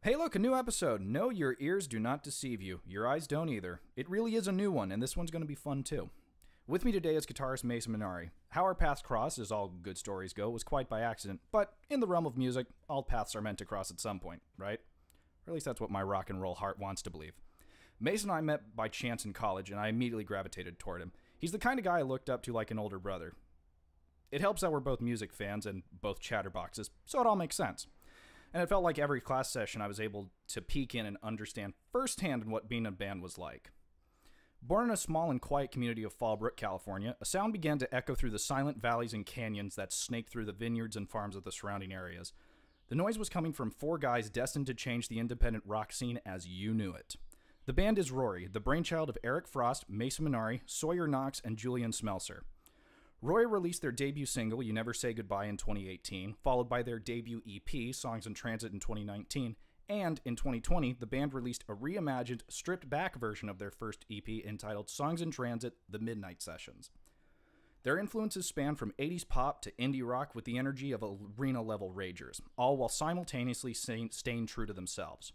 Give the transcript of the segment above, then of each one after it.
Hey look, a new episode. No, your ears do not deceive you. Your eyes don't either. It really is a new one, and this one's going to be fun too. With me today is guitarist Mason Munari. How our paths crossed, as all good stories go, was quite by accident, but in the realm of music, all paths are meant to cross at some point, right? Or at least that's what my rock and roll heart wants to believe. Mason and I met by chance in college, and I immediately gravitated toward him. He's the kind of guy I looked up to like an older brother. It helps that we're both music fans and both chatterboxes, so it all makes sense. And it felt like every class session I was able to peek in and understand firsthand what being in a band was like. Born in a small and quiet community of Fallbrook, California, a sound began to echo through the silent valleys and canyons that snake through the vineyards and farms of the surrounding areas. The noise was coming from four guys destined to change the independent rock scene as you knew it. The band is RORRE, the brainchild of Eric Frost, Mason Munari, Sawyer Knox, and Julian Smelser. RORRE released their debut single, You Never Say Goodbye, in 2018, followed by their debut EP, Songs in Transit, in 2019, and in 2020, the band released a reimagined, stripped-back version of their first EP entitled Songs in Transit, The Midnight Sessions. Their influences span from 80s pop to indie rock with the energy of arena-level ragers, all while simultaneously staying true to themselves.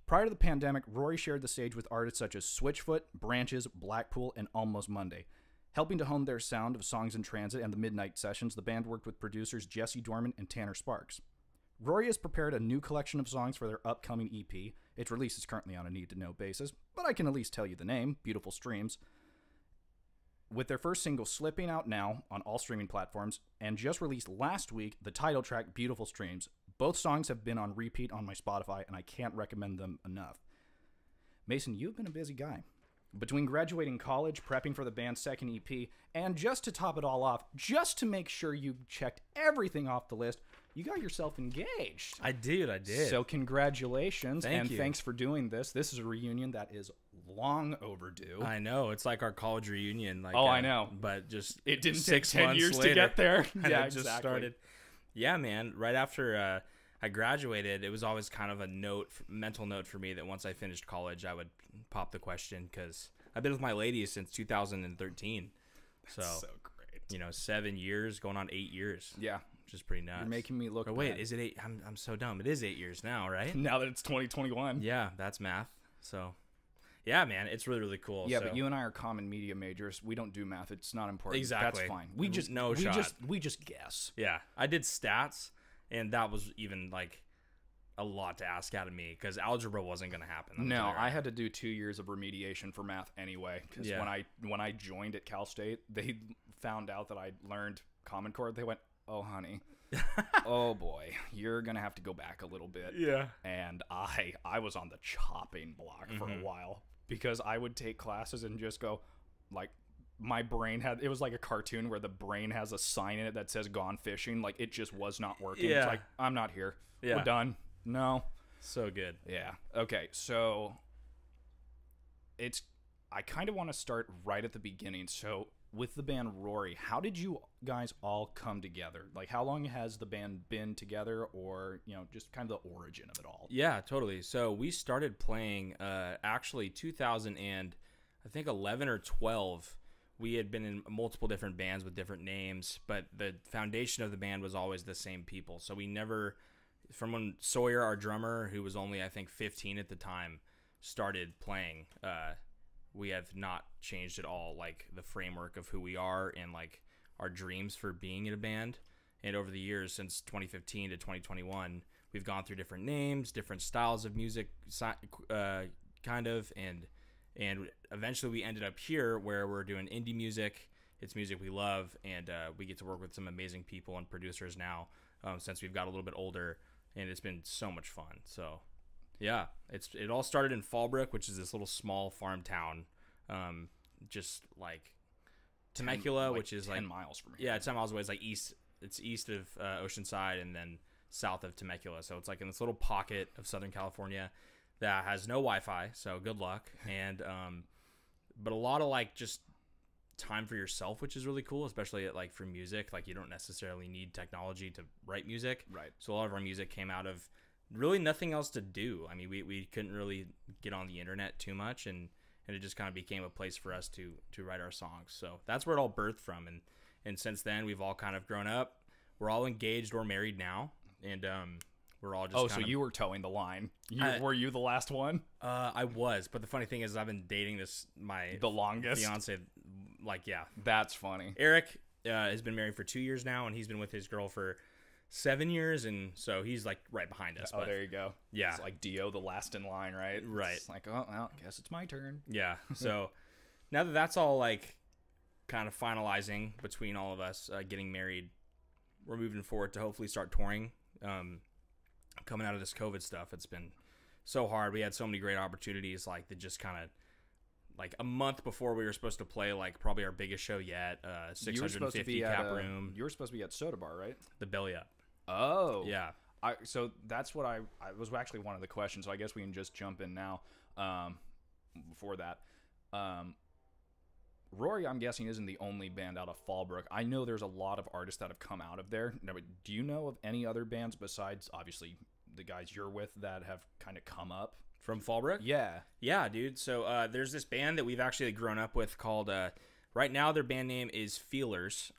Prior to the pandemic, RORRE shared the stage with artists such as Switchfoot, Branches, Blackpool, and Almost Monday. Helping to hone their sound of Songs in Transit and the Midnight Sessions, the band worked with producers Jesse Dorman and Tanner Sparks. RORRE has prepared a new collection of songs for their upcoming EP. Its release is currently on a need-to-know basis, but I can at least tell you the name, Beautiful Streams. With their first single Slipping out now on all streaming platforms, and just released last week, the title track Beautiful Streams. Both songs have been on repeat on my Spotify, and I can't recommend them enough. Mason, you've been a busy guy. Between graduating college, prepping for the band's second EP, and just to top it all off, just to make sure you checked everything off the list, you got yourself engaged. I did. So congratulations, Thank you. Thanks for doing this. This is a reunion that is long overdue. I know. It's like our college reunion. Like, I know. But just It didn't take 6 10 months years later, to get there. Yeah, it just started. Yeah, man. Right after I graduated, it was always kind of a mental note for me that once I finished college, I would pop the question because I've been with my lady since 2013. That's so great. 7 years, going on 8 years. Yeah. Which is pretty nuts. You're making me look Or wait, bad. is it 8? I'm so dumb. It is 8 years now, right? Now that it's 2021. Yeah, that's math. So, yeah, man, it's really, really cool. Yeah, so. but you and I are common media majors. We don't do math. It's not important. Exactly. That's fine. We just guess. Yeah, I did stats, and that was even like a lot to ask out of me because algebra wasn't going to happen. No, I had to do 2 years of remediation for math anyway. Because when I joined at Cal State, they found out that I learned Common Core. They went, "Oh, honey, oh boy, you're gonna have to go back a little bit." Yeah, and I was on the chopping block for a while because I would take classes and just go like. My brain it was like a cartoon where the brain has a sign in it that says gone fishing. Like it just was not working. Yeah. It's like, I'm not here. Yeah. We're done. No. So good. Yeah. Okay. So I kind of want to start right at the beginning. So with the band RORRE, how did you guys all come together? Like how long has the band been together or, just kind of the origin of it all? Yeah, totally. So we started playing actually 2011 or 12. We had been in multiple different bands with different names, but the foundation of the band was always the same people. So we never, from when Sawyer, our drummer, who was only, I think, 15 at the time, started playing, we have not changed at all, like, the framework of who we are and, like, our dreams for being in a band. And over the years, since 2015 to 2021, we've gone through different names, different styles of music, kind of, and eventually we ended up here where we're doing indie music. It's music we love, and we get to work with some amazing people and producers now since we've got a little bit older, and it's been so much fun. So, yeah, it all started in Fallbrook, which is this little small farm town, just like Temecula, which is 10 miles from here. Yeah, 10 miles away. It's like it's east of Oceanside and then south of Temecula. So it's like in this little pocket of Southern California that has no Wi-Fi, so good luck. And but a lot of like just time for yourself, which is really cool, especially like for music. Like you don't necessarily need technology to write music, right? So a lot of our music came out of really nothing else to do. I mean, we couldn't really get on the internet too much, and it just kind of became a place for us to write our songs. So that's where it all birthed from. And since then, we've all kind of grown up. We're all engaged or married now, and We're all just Oh, so you were towing the line. Were you the last one? I was, but the funny thing is I've been dating the longest fiance. Like, yeah. That's funny. Eric has been married for 2 years now, and he's been with his girl for 7 years, and so he's like right behind us. Oh, there you go. Yeah. It's like Dio, the last in line, right? Right. It's like, oh, well, guess it's my turn. Yeah. So now that that's all like kind of finalizing between all of us getting married, we're moving forward to hopefully start touring. Coming out of this COVID stuff, it's been so hard. We had so many great opportunities, like that just kind of like a month before we were supposed to play like probably our biggest show yet, 650 cap room. You were supposed to be at Soda Bar, right? The Belly Up. Oh. Yeah. So that's what I was actually one of the questions, so I guess we can just jump in now. Before that, RORRE, I'm guessing, isn't the only band out of Fallbrook. I know there's a lot of artists that have come out of there. Now, do you know of any other bands besides, obviously, the guys you're with that have kind of come up? From Fallbrook? Yeah. Yeah, dude. So there's this band that we've actually grown up with called, right now their band name is Feelers,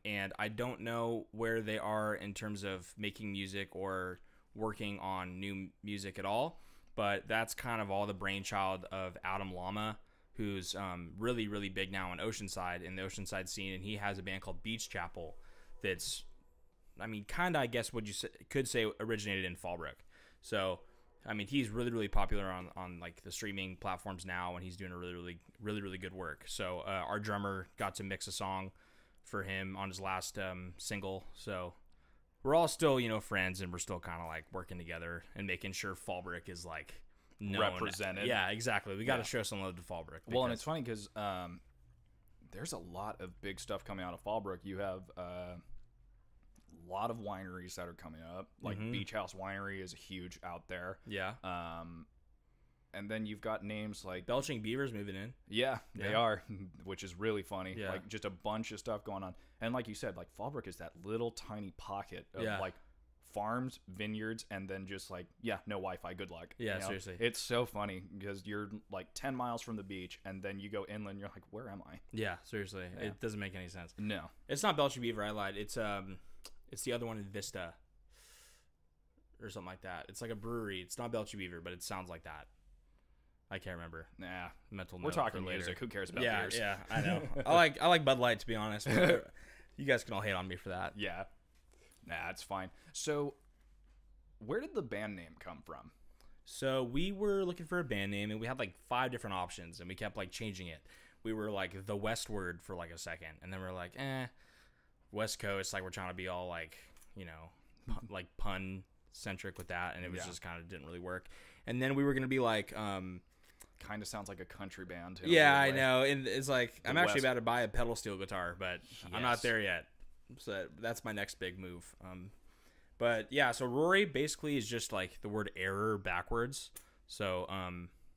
and I don't know where they are in terms of making music or working on new music at all, but that's kind of all the brainchild of Adam Lama, who's really, really big now in Oceanside, in the Oceanside scene, and he has a band called Beach Chapel that's, I mean, kind of, I guess, what you could say originated in Fallbrook. So, I mean, he's really, really popular on like the streaming platforms now, and he's doing a really good work. So, our drummer got to mix a song for him on his last single. So, we're all still, friends, and we're still kind of like working together and making sure Fallbrook is like known. Represented. Yeah, exactly. We got to show some love to Fallbrook. Well, and it's funny because there's a lot of big stuff coming out of Fallbrook. You have a lot of wineries that are coming up. Like Beach House Winery is huge out there. Yeah. And then you've got names like Belching Beaver's moving in. Yeah, they are, which is really funny. Yeah. Like just a bunch of stuff going on. And like you said, like Fallbrook is that little tiny pocket of like farms, vineyards, and then just like, no Wi-Fi, good luck. Yeah, seriously. It's so funny because you're like 10 miles from the beach, and then you go inland, you're like, where am I? Yeah, seriously. Yeah. It doesn't make any sense. No. It's not Belching Beaver, I lied. It's the other one in Vista or something like that. It's like a brewery. It's not Belching Beaver, but it sounds like that. I can't remember. Nah. Mental note. We're talking for music. later. Who cares about beers? Yeah, I know. I like Bud Light, to be honest. But you guys can all hate on me for that. Yeah. Nah, it's fine. So, where did the band name come from? So, we were looking for a band name, and we had like 5 different options, and we kept like changing it. We were like the Westward for like a second, and then we were like, West Coast, like we're trying to be all like, like pun centric with that, and it was just kind of didn't really work. And then we were gonna be like, kind of sounds like a country band. Yeah, I know. And it's like I'm actually about to buy a pedal steel guitar, but I'm not there yet. So that's my next big move. But yeah, so RORRE basically is just like the word error backwards. So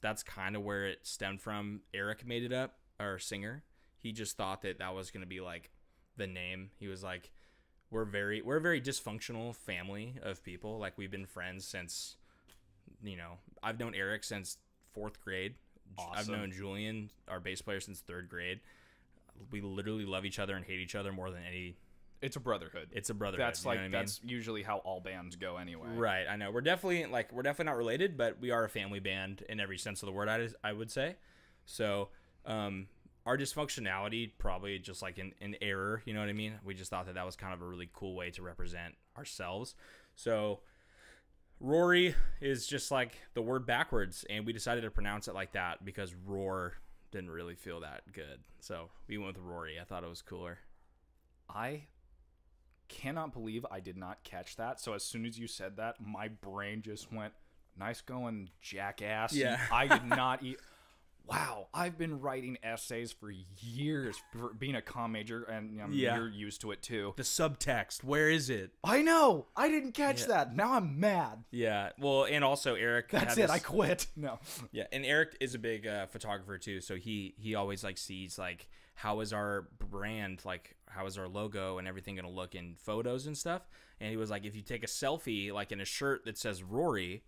that's kind of where it stemmed from. Eric made it up, our singer. He just thought that was gonna be like the name. He was like, we're a very dysfunctional family of people. Like we've been friends since, I've known Eric since 4th grade. Awesome. I've known Julian, our bass player, since 3rd grade. We literally love each other and hate each other more than any. It's a brotherhood. It's a brotherhood. That's like that's usually how all bands go anyway. Right. I know. We're definitely not related, but we are a family band in every sense of the word. I would say. So, our dysfunctionality probably just like an error. You know what I mean? We just thought that was kind of a really cool way to represent ourselves. So, RORRE is just like the word backwards, and we decided to pronounce it like that because roar didn't really feel that good. So we went with RORRE. I thought it was cooler. I cannot believe I did not catch that. So as soon as you said that, my brain just went, nice going, jackass. Yeah. I did not eat. Wow, I've been writing essays for years for being a comm major, and you're used to it too. The subtext, where is it? I know. I didn't catch that. Now I'm mad. Yeah. Well, and also Eric. That's it. I quit. No. Yeah, and Eric is a big photographer too, so he always like sees like how is our brand, like how is our logo and everything gonna look in photos and stuff. And he was like, if you take a selfie like in a shirt that says RORRE,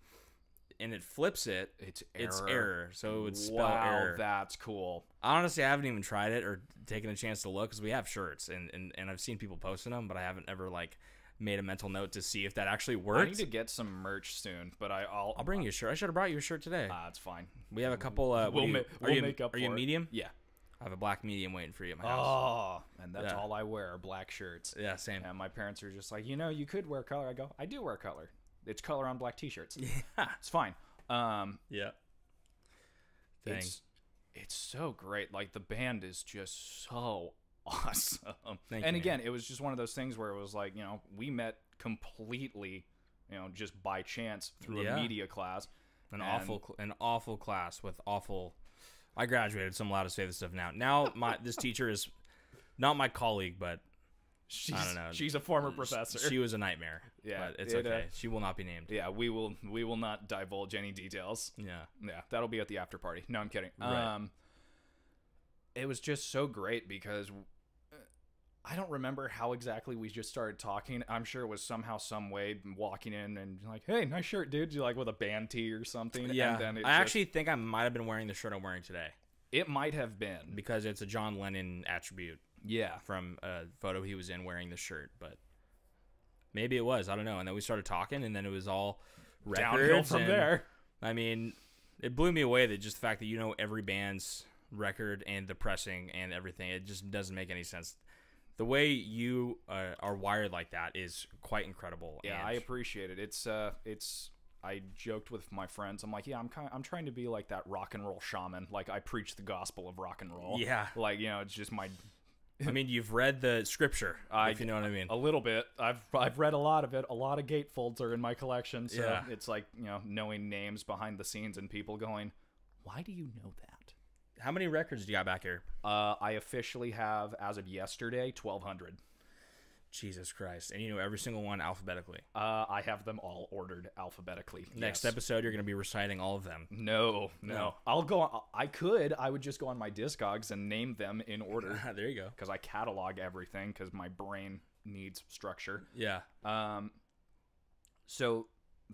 and it flips it, it's error. So it would spell error. That's cool. Honestly, I haven't even tried it or taken a chance to look because we have shirts and I've seen people posting them, but I haven't ever like made a mental note to see if that actually I worked. need to get some merch soon, but I'll bring you a shirt. I should have brought you a shirt today. It's fine. We have a couple. We'll make up Are you for it. medium? Yeah. I have a black medium waiting for you at my house. Oh, and that's Yeah. all I wear are black shirts. Yeah, same. And my parents are just like, you could wear color. I go, I do wear color. It's color on black t-shirts. Yeah. It's fine. Yeah. Dang. It's so great. Like, the band is just so awesome. Thank and you, again, it was just one of those things where it was like, we met completely, just by chance through a media class. An awful class with awful. I graduated, so I'm allowed to say this stuff now. Now, this teacher is not my colleague, but I don't know. She's a former professor. She was a nightmare. Yeah, but it's okay. She will not be named. Yeah, we will not divulge any details. Yeah, that'll be at the after party. No, I'm kidding. Right. It was just so great because I don't remember how exactly we just started talking. I'm sure it was somehow, some way, walking in and like, hey, nice shirt, dude. You like with a band tee or something? Yeah, and then I actually think I might have been wearing the shirt I'm wearing today. It might have been because it's a John Lennon attribute. Yeah, from a photo he was in wearing the shirt, but maybe it was. I don't know. And then we started talking, and then it was all downhill from there. I mean, it blew me away that just the fact that every band's record and the pressing and everything. It just doesn't make any sense. The way you are wired like that is quite incredible. Yeah, I appreciate it. It's. I joked with my friends. I'm like, yeah, I'm trying to be like that rock and roll shaman. Like, I preach the gospel of rock and roll. Yeah, like it's just my. I mean, you've read the scripture, if you know what I mean. A little bit. I've read a lot of it. A lot of gatefolds are in my collection. So it's like, knowing names behind the scenes and people going, why do you know that? How many records do you got back here? I officially have, as of yesterday, 1,200. Jesus Christ. And you know every single one alphabetically. I have them all ordered alphabetically. Next episode, you're going to be reciting all of them. No. I'll go on. I would just go on my Discogs and name them in order. There you go. Because I catalog everything because my brain needs structure. Yeah. So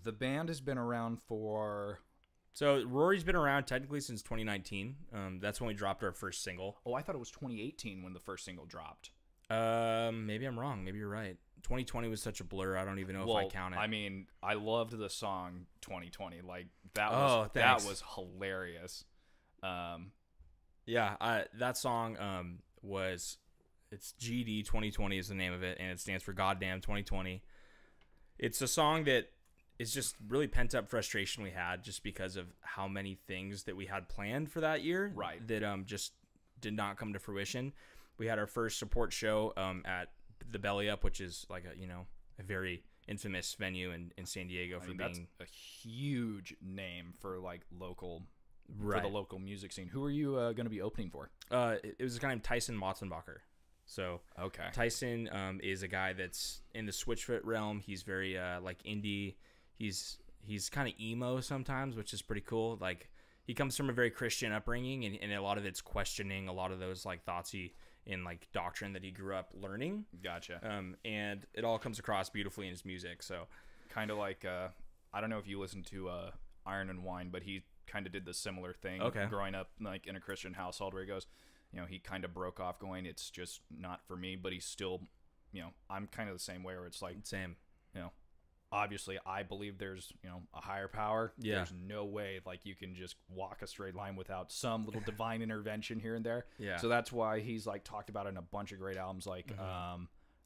the band has been around for... So RORRE's been around technically since 2019. That's when we dropped our first single. Oh, I thought it was 2018 when the first single dropped. Maybe I'm wrong. Maybe you're right. 2020 was such a blur. I don't even know if I count it. I mean, I loved the song 2020. Like that was hilarious. Yeah, that song it's GD 2020 is the name of it, and it stands for Goddamn 2020. It's a song that is just really pent up frustration we had just because of how many things that we had planned for that year, right? That just did not come to fruition. We had our first support show at the Belly Up, which is like a very infamous venue in San Diego for being that's a huge name for like local, right, for the local music scene. Who are you going to be opening for? It was a guy named Tyson Motzenbacher. So okay, Tyson is a guy that's in the Switchfoot realm. He's very like indie. He's kind of emo sometimes, which is pretty cool. Like he comes from a very Christian upbringing, and a lot of it's questioning a lot of those like thoughts in like doctrine that he grew up learning. Gotcha. And it all comes across beautifully in his music. So kind of like I don't know if you listen to Iron and Wine, but he kind of did the similar thing. Okay. Growing up like in a Christian household where he goes, he kind of broke off going, it's just not for me, but he's still, I'm kind of the same way where it's like same. Obviously I believe there's, a higher power. Yeah. There's no way like you can just walk a straight line without some little divine intervention here and there. Yeah. So that's why he's like talked about it in a bunch of great albums. Like,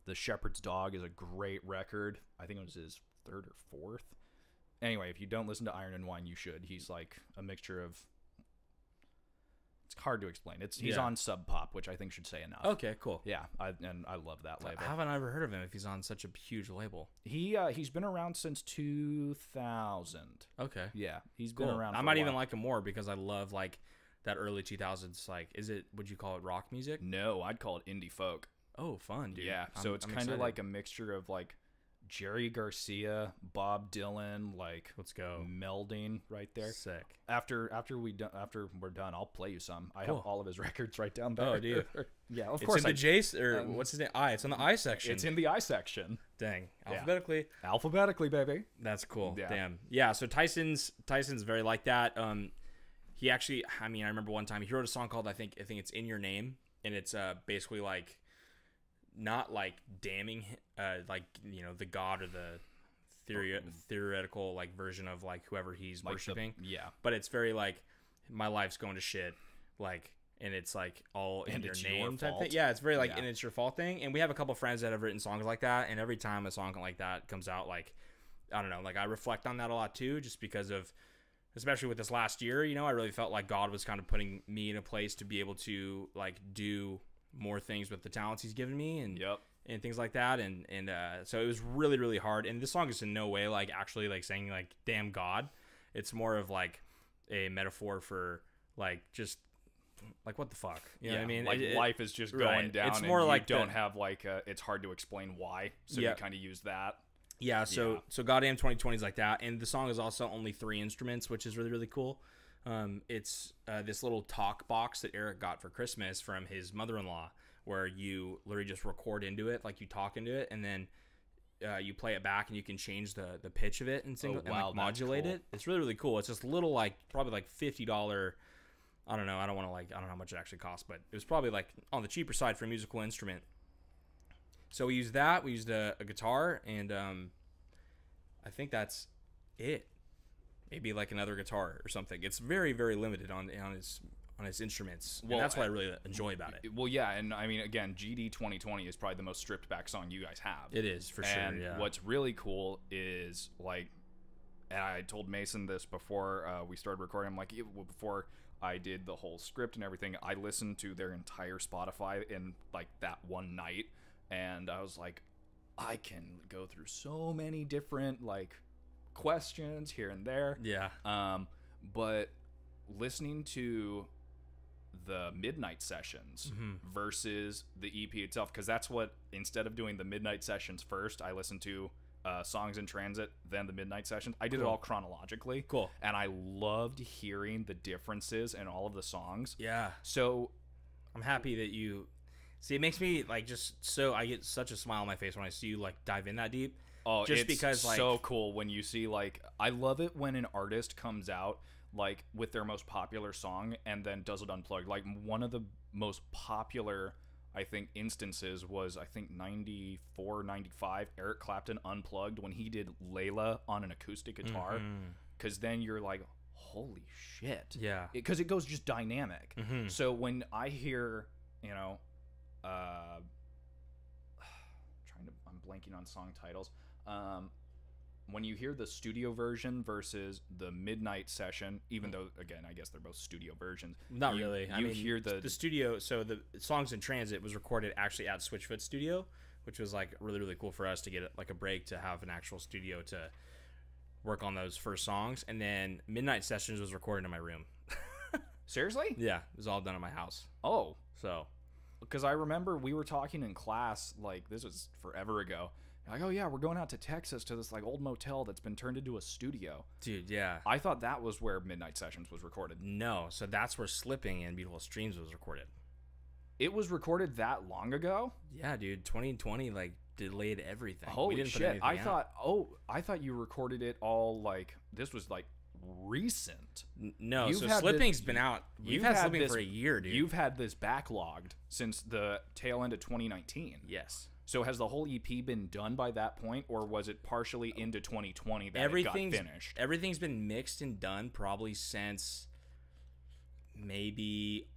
The Shepherd's Dog is a great record. I think it was his third or fourth. Anyway, if you don't listen to Iron and Wine, you should. He's like a mixture of... It's hard to explain. He's on Sub Pop, which I think should say enough. Okay, cool. Yeah, I love that label. I haven't ever heard of him if he's on such a huge label. He's been around since 2000. Okay. Yeah, he's been around. I might even like him more because I love like that early 2000s. Like, would you call it rock music? No, I'd call it indie folk. Oh, fun, dude. Yeah, so it's kind of like a mixture of like Jerry Garcia, Bob Dylan, like let's go melding right there. Sick. After we're done, I'll play you some. I Cool. have all of his records right down there. Oh, do you? Yeah, of it's course. It's in the Jace or what's his name? It's on the I section. It's in the I section. Dang, alphabetically. Yeah. Alphabetically, baby. That's cool. Yeah. Damn. Yeah. So Tyson's very like that. He actually, I remember one time he wrote a song called I think it's In Your Name, and it's basically like not like damning, like, you know, the god or the theoretical like version of like whoever he's Like worshiping. yeah. But it's very like, my life's going to shit, like, and it's like all in your name type thing. Yeah, it's very like, and it's your fault thing. And we have a couple friends that have written songs like that, and every time a song like that comes out, like, I don't know, like I reflect on that a lot too, just because of, especially with this last year, you know, I really felt like God was kind of putting me in a place to be able to like do more things with the talents he's given me, and and things like that, and so it was really, really hard. And this song is in no way like actually like saying like damn God. It's more of like a metaphor for like just like what the fuck, you know what I mean? Like life is just going down. It's more and like you don't have like it's hard to explain why, so you kind of use that. So Goddamn 2020 is like that, and the song is also only 3 instruments, which is really, really cool. It's this little talk box that Eric got for Christmas from his mother-in-law, where you literally just record into it, like you talk into it, and then you play it back, and you can change the pitch of it and and like modulate it. It's really, really cool. It's just little, like probably like $50. I don't know. I don't know how much it actually costs, but it was probably like on the cheaper side for a musical instrument. So we used that. We used a guitar, and I think that's it. Maybe like another guitar or something. It's very, very limited on his instruments. Well, and that's what I really enjoy about it. Well, yeah, and I mean, again, GD 2020 is probably the most stripped back song you guys have. It is, for sure. And what's really cool is like, and I told Mason this before we started recording. I'm like, before I did the whole script and everything, I listened to their entire Spotify in like that one night, and I was like, I can go through so many different like questions here and there. Yeah. But listening to the midnight sessions versus the EP itself, because that's what, instead of doing the midnight sessions first, I listened to Songs in Transit, then the midnight sessions. I did it all chronologically. Cool. And I loved hearing the differences in all of the songs. Yeah. So I'm happy that you see. It makes me like I get such a smile on my face when I see you like dive in that deep. Oh, just it's because like so cool when you see like, I love it when an artist comes out like with their most popular song and then does it unplugged. Like one of the most popular, I think, instances was, I think 94, 95, Eric Clapton unplugged when he did Layla on an acoustic guitar. Because then you're like, holy shit. Yeah. Because it goes just dynamic. So when I hear, you know, I'm blanking on song titles. When you hear the studio version versus the midnight session, even though, again, I guess they're both studio versions. Not really. I mean, hear the studio. So the Songs in Transit was recorded actually at Switchfoot Studio, which was like really, really cool for us to get like a break to have an actual studio to work on those first songs. And then Midnight Sessions was recorded in my room. Seriously? Yeah, it was all done in my house. Oh. So. Because I remember we were talking in class, like, this was forever ago. Like, oh yeah, we're going out to Texas to this like old motel that's been turned into a studio. Dude, yeah. I thought that was where Midnight Sessions was recorded. No, so that's where Slipping and Beautiful Streams was recorded. It was recorded that long ago? Yeah, dude. 2020 like delayed everything. Holy we didn't shit! Put I thought you recorded it all like this was like recent. No, so Slipping's been out. You've had Slipping for a year, dude. You've had this backlogged since the tail end of 2019. Yes. So has the whole EP been done by that point, or was it partially into 2020 that it got finished? Everything's been mixed and done probably since maybe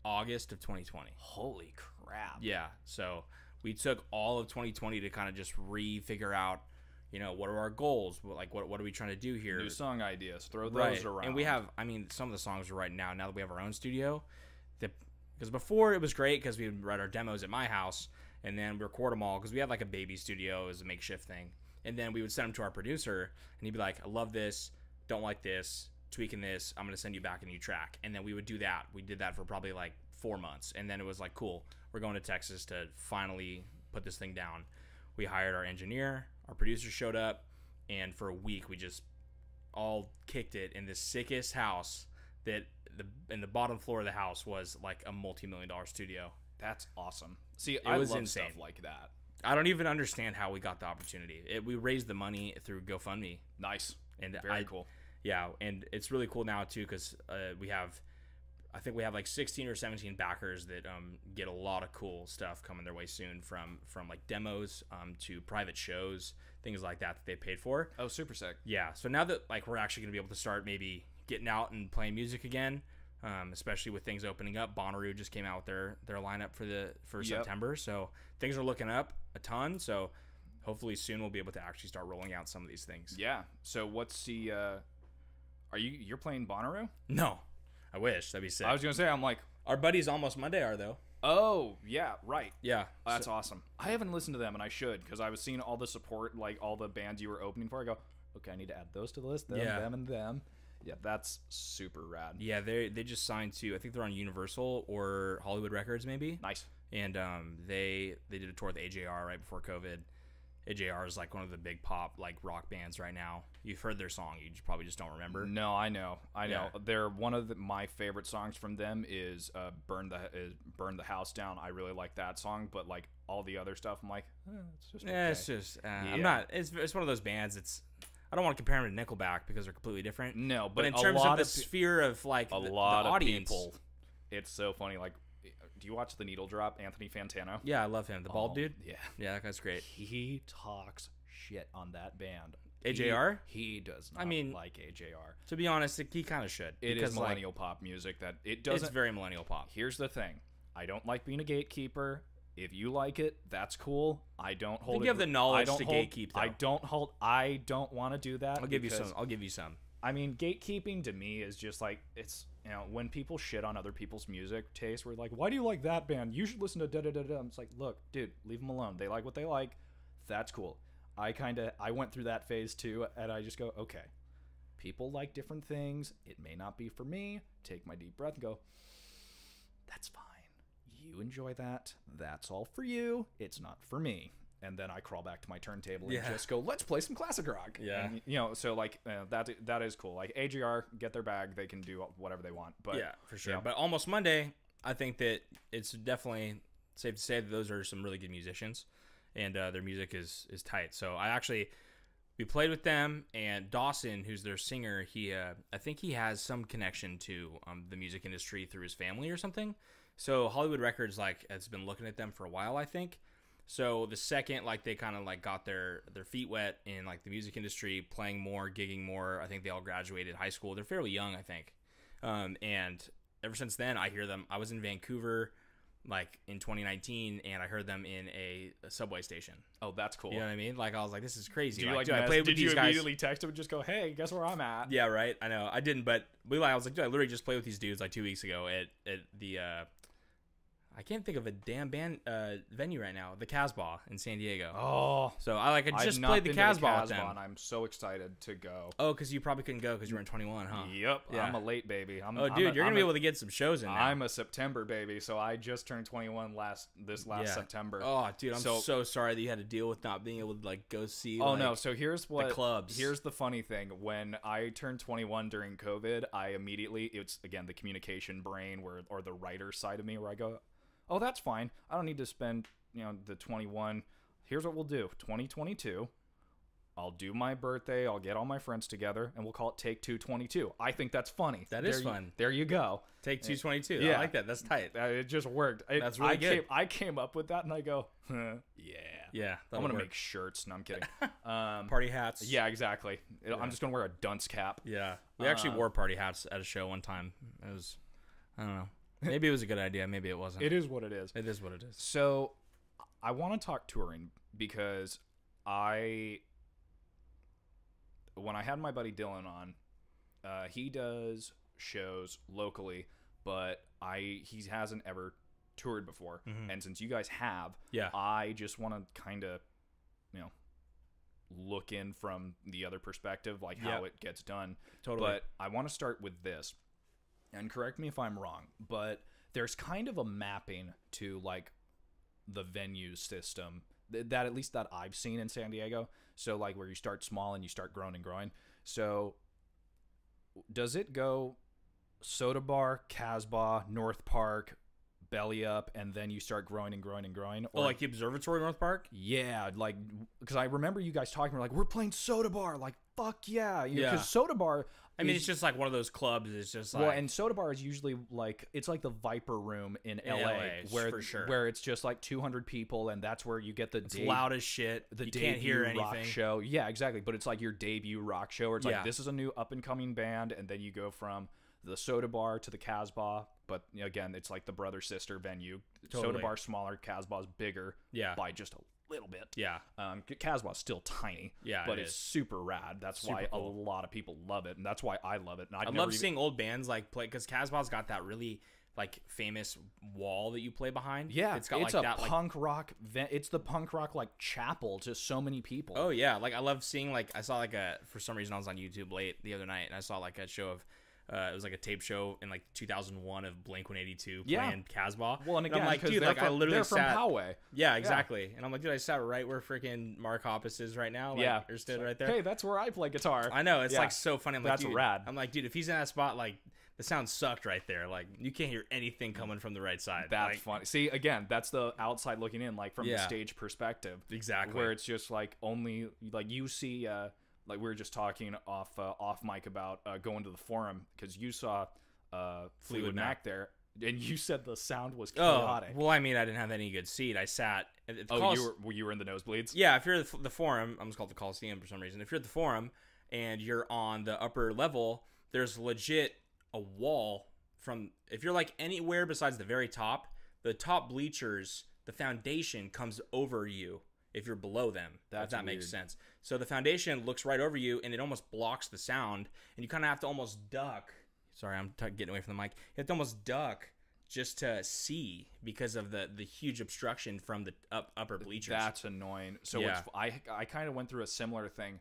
August of 2020. Holy crap. Yeah. So we took all of 2020 to kind of just re-figure out, you know, what are our goals? Like, what are we trying to do here? New song ideas. Throw those around. And we have, I mean, some of the songs are right now that we have our own studio. Because before it was great because we would write our demos at my house and then record them all because we had like a baby studio as a makeshift thing. And then we would send them to our producer and he'd be like, I love this, don't like this, tweaking this, I'm going to send you back a new track. And then we would do that. We did that for probably like 4 months. And then it was like, cool, we're going to Texas to finally put this thing down. We hired our engineer, our producer showed up, and for a week we just all kicked it in the sickest house that in the bottom floor of the house was like a multi-million-dollar studio. That's awesome. See, I love insane stuff like that. I don't even understand how we got the opportunity. We raised the money through GoFundMe. Nice. And very cool. Yeah, and it's really cool now too because we have I think we have like 16 or 17 backers that get a lot of cool stuff coming their way soon, from like demos to private shows, things like that they paid for. Oh, super sick. Yeah. So now that like we're actually gonna be able to start maybe getting out and playing music again, especially with things opening up. Bonnaroo just came out with their lineup for September, so things are looking up a ton. So hopefully soon we'll be able to actually start rolling out some of these things. Yeah. So what's the? You're playing Bonnaroo? No, I wish. That'd be sick. I was gonna say, I'm like, our buddies Almost Monday are though. oh yeah, right. Yeah, That's awesome. I haven't listened to them, and I should, because I was seeing all the support, like all the bands you were opening for. I go, okay, I need to add those to the list. Them, them, and them. Yeah, that's super rad. Yeah, they just signed to, I think they're on Universal or Hollywood Records maybe. Nice. And they did a tour with AJR right before COVID. AJR is like one of the big pop like rock bands right now. You've heard their song, you probably just don't remember. No, I know. Yeah. They're one of my favorite songs from them is "Burn the House Down." I really like that song, but like all the other stuff, I'm like, it's just okay. Yeah, it's just I'm not. It's one of those bands. I don't want to compare them to Nickelback because they're completely different. No, but in terms of the sphere of like a lot of people, it's so funny. Like, do you watch The Needle Drop, Anthony Fantano? Yeah, I love him. The bald dude? Yeah, that guy's great. He talks shit on that band. AJR? He does not like AJR. To be honest, he kind of should. It is millennial pop music that it doesn't... It's very millennial pop. Here's the thing. I don't like being a gatekeeper. If you like it, that's cool. I don't hold it... I think you have the knowledge to gatekeep, though. I don't want to do that. I'll give you some. I mean, gatekeeping to me is just like, it's, you know, when people shit on other people's music taste, we're like, why do you like that band? You should listen to da-da-da-da. It's like, look, dude, leave them alone. They like what they like. That's cool. I went through that phase too, and I just go, okay, people like different things. It may not be for me. Take my deep breath and go, that's fine. You enjoy that. That's all for you. It's not for me. And then I crawl back to my turntable and just go, let's play some classic rock. Yeah. And, you know, so like that is cool. Like AGR, get their bag. They can do whatever they want. But yeah, for sure. But Almost Monday, I think that it's definitely safe to say that those are some really good musicians, and their music is tight. So we played with them, and Dawson, who's their singer, I think he has some connection to the music industry through his family or something. So Hollywood Records has been looking at them for a while, I think. So the second they kind of got their feet wet in the music industry, playing more, gigging more, I think they all graduated high school. They're fairly young, I think. And ever since then, I hear them. I was in Vancouver in 2019, and I heard them in a subway station. Oh, that's cool. You know what I mean? I was like, this is crazy. Did you immediately text them and just go, hey, guess where I'm at? Yeah, right. I know. I didn't, but I was like, dude, I literally just played with these dudes 2 weeks ago at the I can't think of a damn band venue right now. The Casbah in San Diego. Oh, so I just played the Casbah with them. And I'm so excited to go. Oh, because you probably couldn't go because you were in 21, huh? Yep. Yeah. I'm a late baby. You're gonna be able to get some shows in now. I'm a September baby, so I just turned 21 last September. Oh, dude, I'm so sorry that you had to deal with not being able to go see. Oh no. So here's what the clubs. Here's the funny thing. When I turned 21 during COVID, I immediately it's again the communication brain or the writer side of me where I go, oh, that's fine. I don't need to spend, the 21. Here's what we'll do. 2022. I'll do my birthday. I'll get all my friends together, and we'll call it Take 222. I think that's funny. That is fun. There you go. Take 222. Yeah. I like that. That's tight. It just worked. That's really good. I came up with that, and I go, yeah. I'm going to make shirts. No, I'm kidding. Party hats. Yeah, exactly. I'm just going to wear a dunce cap. Yeah. We actually wore party hats at a show one time. It was, I don't know. Maybe it was a good idea. Maybe it wasn't. It is what it is. It is what it is. So I want to talk touring because when I had my buddy Dylan on, he does shows locally, but he hasn't ever toured before. Mm-hmm. And since you guys have, I just want to kind of, look in from the other perspective, how it gets done. Totally. But I want to start with this. And correct me if I'm wrong, but there's kind of a mapping to the venue system that at least that I've seen in San Diego. So where you start small and you start growing and growing. So does it go Soda Bar, Casbah, North Park, Belly Up, and then you start growing and growing and growing? Or the Observatory North Park? Yeah, because I remember you guys talking, we're playing Soda Bar, fuck yeah. Yeah. Because Soda Bar... I mean, it's just like one of those clubs. It's just like... Well, and Soda Bar is usually like... It's like the Viper Room in LA for sure. where it's just like 200 people, and that's where you get it's loud as shit. The you debut can't hear rock anything. show. Yeah, exactly. But it's like your debut rock show where it's like, this is a new up-and-coming band, and then you go from the Soda Bar to the Casbah. But again, it's like the brother-sister venue. Totally. Soda Bar's smaller, Casbah's bigger by just a little bit. Yeah. Casbah's still tiny. Yeah, but it's super rad. That's why a lot of people love it, and that's why I love it. And I love seeing old bands like play, because Casbah's got that really like famous wall that you play behind. Yeah, it's got it's like a that punk rock. It's the punk rock like chapel to so many people. Oh yeah, like I love seeing like I saw like for some reason I was on YouTube late the other night and I saw like a show of. It was like a tape show in like 2001 of Blink-182 playing Casbah. Well, and again, I'm like, dude, like I literally they're from sat. Poway. Yeah, exactly. And I'm like, dude, I sat right where freaking Mark Hoppus is right now. Like, or stood right there. Hey, that's where I play guitar. I know. It's like so funny. I'm like, that's dude, rad. I'm like, dude, if he's in that spot, like the sound sucked right there. Like you can't hear anything coming from the right side. That's like, funny. See, again, that's the outside looking in, like from the stage perspective. Exactly. Where it's just like only like you see. Like we were just talking off mic about going to the Forum because you saw Fleetwood Mac there, and you said the sound was chaotic. Oh, well, I mean, I didn't have any good seat. I sat. You were in the nosebleeds? Yeah, if you're at the Forum, I'm just called the Coliseum for some reason. If you're at the Forum and you're on the upper level, there's legit a wall from. If you're like anywhere besides the very top, the top bleachers, the foundation comes over you. If you're below them, if that makes sense. So the foundation looks right over you, and it almost blocks the sound, and you kind of have to almost duck. Sorry, I'm getting away from the mic. You have to almost duck just to see because of the huge obstruction from the upper bleachers. That's annoying. So I kind of went through a similar thing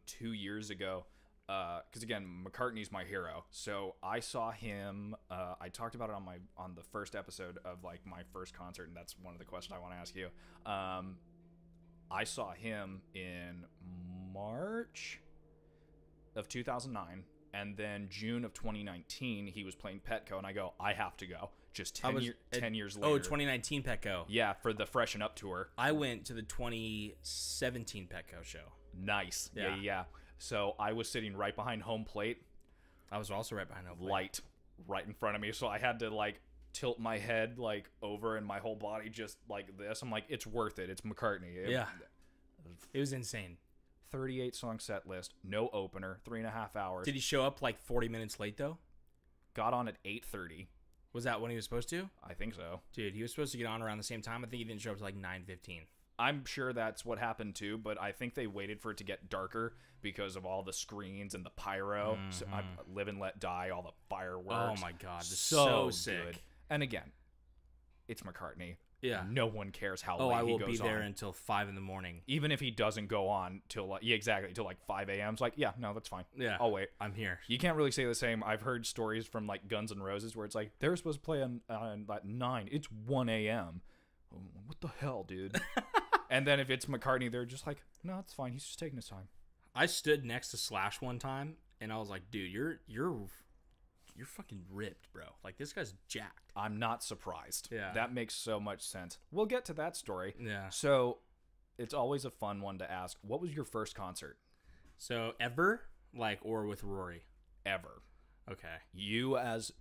2 years ago because again, McCartney's my hero. So I saw him. I talked about it on the first episode of like my first concert, and that's one of the questions I want to ask you. I saw him in March of 2009, and then June of 2019, he was playing Petco, and I go, I have to go. Just 10 years later. Oh, 2019 Petco. Yeah, for the Freshen Up tour. I went to the 2017 Petco show. Nice. Yeah. So I was sitting right behind home plate. I was also right behind home plate. Light right in front of me, so I had to like tilt my head like over and my whole body just like this. I'm like, it's worth it. It's McCartney. It was insane. 38 song set list, no opener, 3.5 hours. Did he show up like 40 minutes late though? Got on at 8:30. Was that when he was supposed to? I think so. Dude, he was supposed to get on around the same time. I think he didn't show up to like 9:15. I'm sure that's what happened too, but I think they waited for it to get darker because of all the screens and the pyro. Mm-hmm. So Live and Let Die, all the fireworks. Oh my god, so sick. Good. And again, it's McCartney. Yeah. No one cares how late he goes on. I will be there until 5 in the morning. Even if he doesn't go on till like, till like 5 a.m. It's like, yeah, no, that's fine. Yeah. I'll wait. I'm here. You can't really say the same. I've heard stories from like Guns N' Roses where it's like, they're supposed to play on like 9. It's 1 a.m. What the hell, dude? And then if it's McCartney, they're just like, no, it's fine. He's just taking his time. I stood next to Slash one time, and I was like, dude, you're fucking ripped, bro. Like, this guy's jacked. I'm not surprised. Yeah. That makes so much sense. We'll get to that story. Yeah. So, it's always a fun one to ask. What was your first concert? So, ever? Like, or with RORRE? Ever. Okay. You as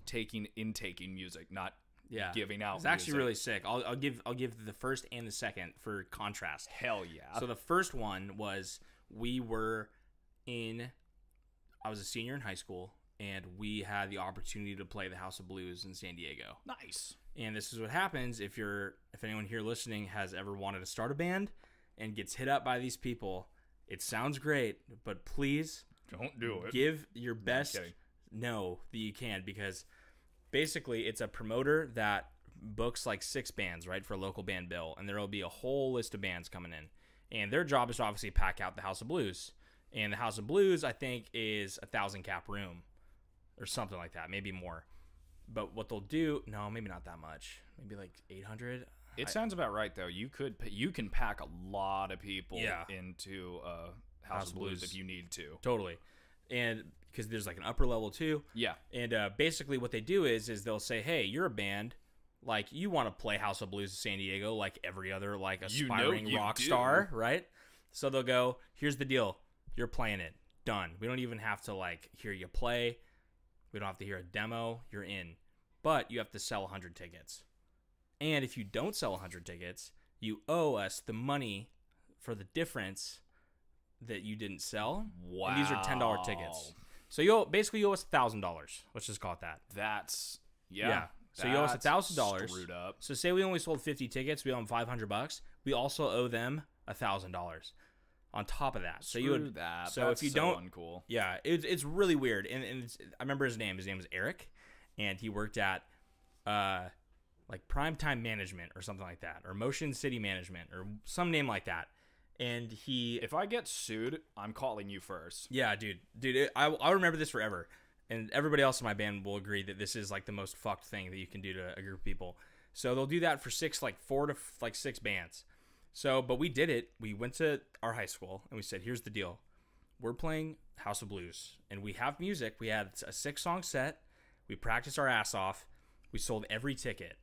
intaking music, not giving out. It's actually really sick. I'll give the first and the second for contrast. Hell yeah. So, the first one was I was a senior in high school, and we had the opportunity to play the House of Blues in San Diego. Nice. And this is what happens if anyone here listening has ever wanted to start a band and gets hit up by these people. It sounds great, but please don't do it. Give your best no that you can, because basically it's a promoter that books like 6 bands, right, for a local band bill, and there will be a whole list of bands coming in. And their job is to obviously pack out the House of Blues. And the House of Blues, I think, is 1,000 cap room or something like that, maybe more. But what they'll do, no, maybe not that much. Maybe like 800. It sounds about right, though. You can pack a lot of people into House of Blues if you need to. Totally. And because there's like an upper level too. Yeah. And basically what they do is they'll say, hey, you're a band. Like, you want to play House of Blues in San Diego like every other like aspiring rock star, right? So they'll go, here's the deal. You're playing it. done. We don't even have to like hear you play. We don't have to hear a demo. You're in. But you have to sell 100 tickets. And if you don't sell 100 tickets, you owe us the money for the difference that you didn't sell. Wow. And these are $10 tickets. So you owe us $1,000. Let's just call it that. That's So you owe us $1,000. Screwed up. So say we only sold 50 tickets, we owe them $500. We also owe them $1,000 on top of that. So you would that. So that's if you so don't, uncool. Yeah, it's really weird. And I remember his name. His name was Eric, and he worked at like Primetime Management or something like that, or Motion City Management or some name like that. And if I get sued, I'm calling you first. Yeah, dude, I'll remember this forever. And everybody else in my band will agree that this is like the most fucked thing that you can do to a group of people. So they'll do that for 4 to 6 bands. So, but we did it. We went to our high school and we said, here's the deal. We're playing House of Blues and we have music. We had a 6-song set. We practiced our ass off. We sold every ticket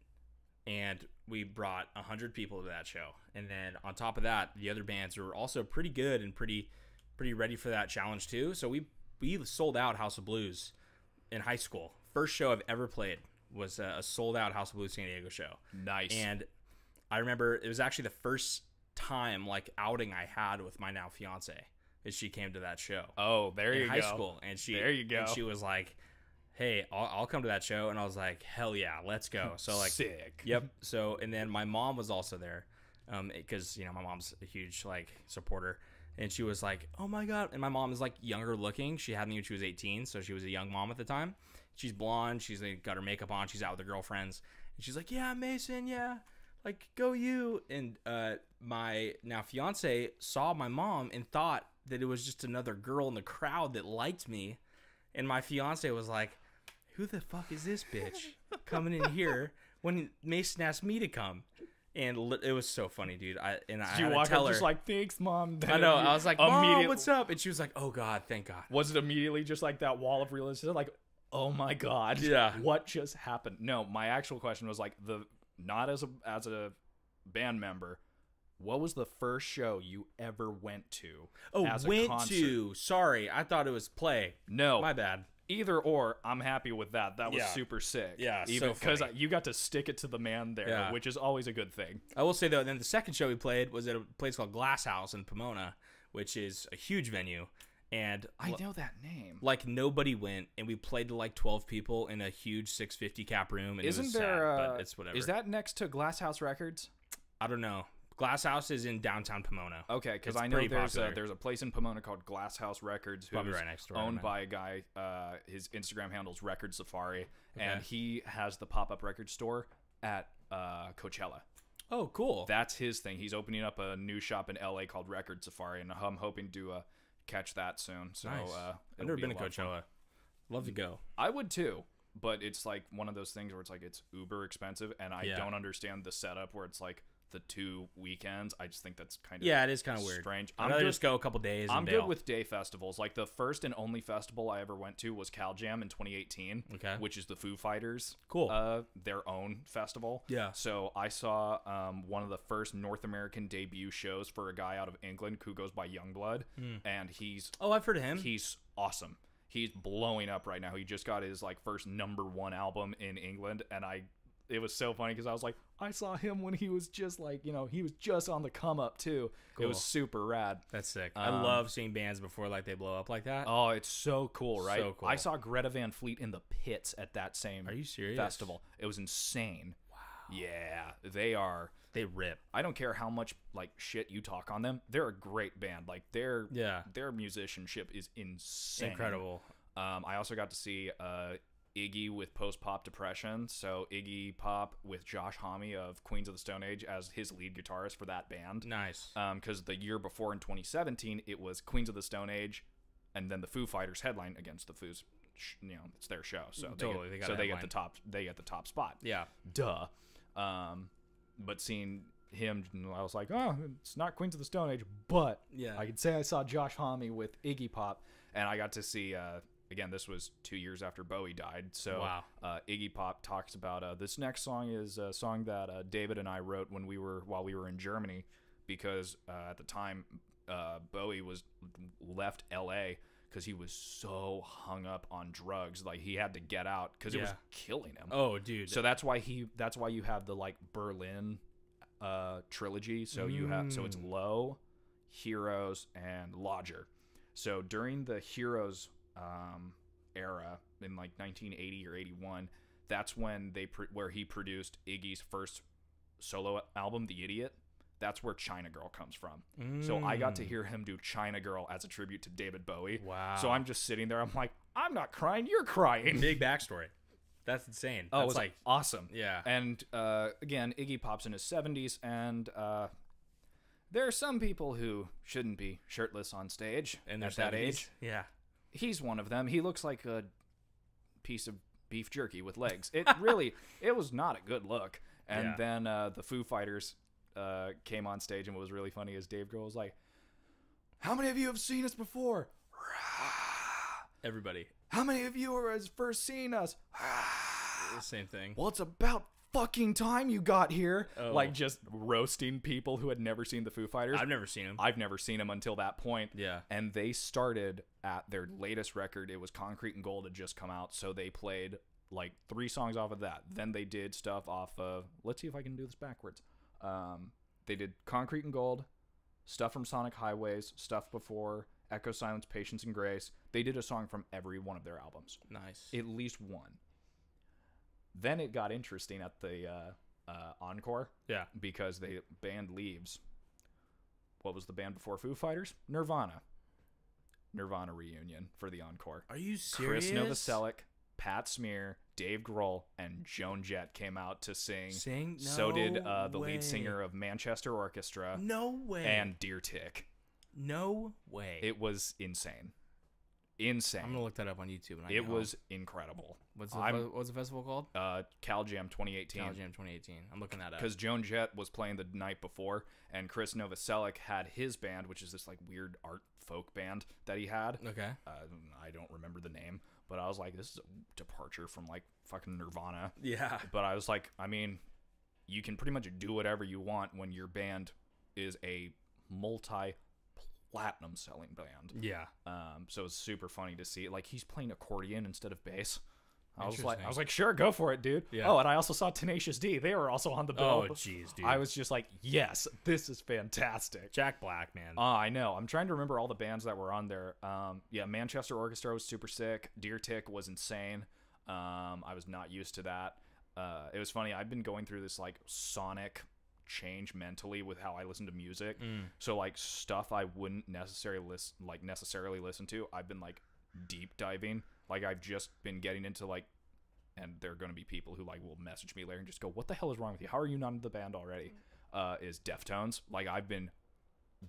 and we brought 100 people to that show. And then on top of that, the other bands were also pretty good and pretty ready for that challenge too. So we sold out House of Blues in high school. First show I've ever played was a sold out House of Blues San Diego show. Nice. And I remember it was actually the first time like outing I had with my now fiance is she came to that show. Oh, there you go. In high school. And there you go. And she was like, hey, I'll come to that show. And I was like, hell yeah, let's go. So like, sick. Yep. So, and then my mom was also there. Because, you know, my mom's a huge like supporter. And she was like, oh my God. And my mom is like younger looking. She had me when she was 18. So she was a young mom at the time. She's blonde. She's like, got her makeup on. She's out with her girlfriends. And she's like, yeah, Mason. Yeah. Like, go you. And my now fiance saw my mom and thought that it was just another girl in the crowd that liked me. And my fiance was like, who the fuck is this bitch coming in here when Mason asked me to come? And it was so funny, dude. I had to tell her, just like, thanks, Mom. I know. I was like, Mom, what's up? And she was like, oh God, thank God. Was it immediately just like that wall of realization? Like, oh my God, yeah, what just happened? No, my actual question was like not as a band member. What was the first show you ever went to? Oh, Sorry, I thought it was play. No, my bad. Either or, I'm happy with that. That was super sick. Yeah, even because you got to stick it to the man there, which is always a good thing. I will say though, then the second show we played was at a place called Glass House in Pomona, which is a huge venue. And I know that name. Like nobody went, and we played to like 12 people in a huge 650 cap room. And Isn't it was there? sad, but it's whatever. Is that next to Glass House Records? I don't know. Glass House is in downtown Pomona. Okay, because I know there's a place in Pomona called Glass House Records, who's right next door, owned by a guy. His Instagram handle's Record Safari, and he has the pop-up record store at Coachella. Oh, cool. That's his thing. He's opening up a new shop in LA called Record Safari, and I'm hoping to catch that soon. So nice. I've never been to Coachella. Love to go. I would too, but it's like one of those things where it's like it's uber expensive, and I don't understand the setup where it's like the 2 weekends. I just think that's kind of it is kind of weird. Strange. I'd rather just go a couple days. I'm good with day festivals. Like the first and only festival I ever went to was Cal Jam in 2018, which is the Foo Fighters, their own festival. Yeah. So I saw one of the first North American debut shows for a guy out of England who goes by Youngblood, and I've heard of him. He's awesome. He's blowing up right now. He just got his like first #1 album in England, and it was so funny because I was like, I saw him when he was just like, he was just on the come up too. Cool. It was super rad. That's sick. I love seeing bands before like they blow up like that. Oh, it's so cool, right? So cool. I saw Greta Van Fleet in the pits at that same Are you serious? festival. It was insane. Wow. Yeah, they rip. I don't care how much like shit you talk on them. They're a great band. Like their musicianship is insane. Incredible. I also got to see Iggy with post-pop depression, so Iggy Pop with Josh Homme of Queens of the Stone Age as his lead guitarist for that band. Nice. Because the year before in 2017 it was Queens of the Stone Age and then the Foo Fighters headline against the Foos. It's their show, so they get the top spot. Yeah, duh. But seeing him, I was like, oh, it's not Queens of the Stone Age, but I could say I saw Josh Homme with Iggy Pop, and I got to see again, this was 2 years after Bowie died. So Iggy Pop talks about this next song is a song that David and I wrote while we were in Germany, because at the time Bowie was left LA because he was so hung up on drugs. Like, he had to get out because it was killing him. Oh, dude. So that's why you have the like Berlin trilogy. So it's Low, Heroes, and Lodger. So during the Heroes era in like 1980 or 81, that's when where he produced Iggy's first solo album, The Idiot. That's where China Girl comes from. So I got to hear him do China Girl as a tribute to David Bowie. Wow. So I'm just sitting there. I'm like, I'm not crying. You're crying. Big backstory. That's insane. Oh, That's it's like awesome. Yeah. And again, Iggy Pop's in his 70s, and there are some people who shouldn't be shirtless on stage in at that age. Yeah. He's one of them. He looks like a piece of beef jerky with legs. It was not a good look. And then the Foo Fighters came on stage, and what was really funny is Dave Grohl was like, "How many of you have seen us before?" Everybody. "How many of you has first seen us?" The same thing. "Well, it's about fucking time you got here." Oh. Like, just roasting people who had never seen the Foo Fighters. I've never seen them. I've never seen them until that point. Yeah. And they started at their latest record. It was Concrete and Gold had just come out, so they played like 3 songs off of that. Then they did stuff off of, let's see if I can do this backwards. They did Concrete and Gold, stuff from Sonic Highways, stuff before Echo, Silence, Patience, and Grace. They did a song from every one of their albums. Nice. At least one. Then it got interesting at the encore. Yeah. Because the band leaves. What was the band before Foo Fighters? Nirvana reunion for the encore. Are you serious? Chris Novoselic, Pat Smear, Dave Grohl, and Joan Jett came out to sing. No so did the way. lead singer of Manchester Orchestra. No way. And Deer Tick. No way. It was insane. Insane. I'm gonna look that up on YouTube. It was incredible. What's the festival called? Cal Jam 2018. Cal Jam 2018. I'm looking that up. Because Joan Jett was playing the night before, and Chris Novoselic had his band, which is this like weird art folk band that he had. Okay. I don't remember the name, but I was like, this is a departure from like fucking Nirvana. Yeah. But I was like, I mean, you can pretty much do whatever you want when your band is a multi-platinum selling band. Yeah. So it's super funny to see. Like, he's playing accordion instead of bass. I was like, sure, go for it, dude. Yeah. Oh, and I also saw Tenacious D. They were also on the bill. Oh, jeez, dude. I was just like, yes, this is fantastic. Jack Black, man. I know. I'm trying to remember all the bands that were on there. Yeah, Manchester Orchestra was super sick. Deer Tick was insane. I was not used to that. It was funny. I've been going through this like sonic change mentally with how I listen to music. So like stuff I wouldn't necessarily listen to, I've been like deep diving. Like, I've just been getting into like, and there are going to be people who like will message me later and just go, "What the hell is wrong with you? How are you not in the band already?" Is Deftones. Like, I've been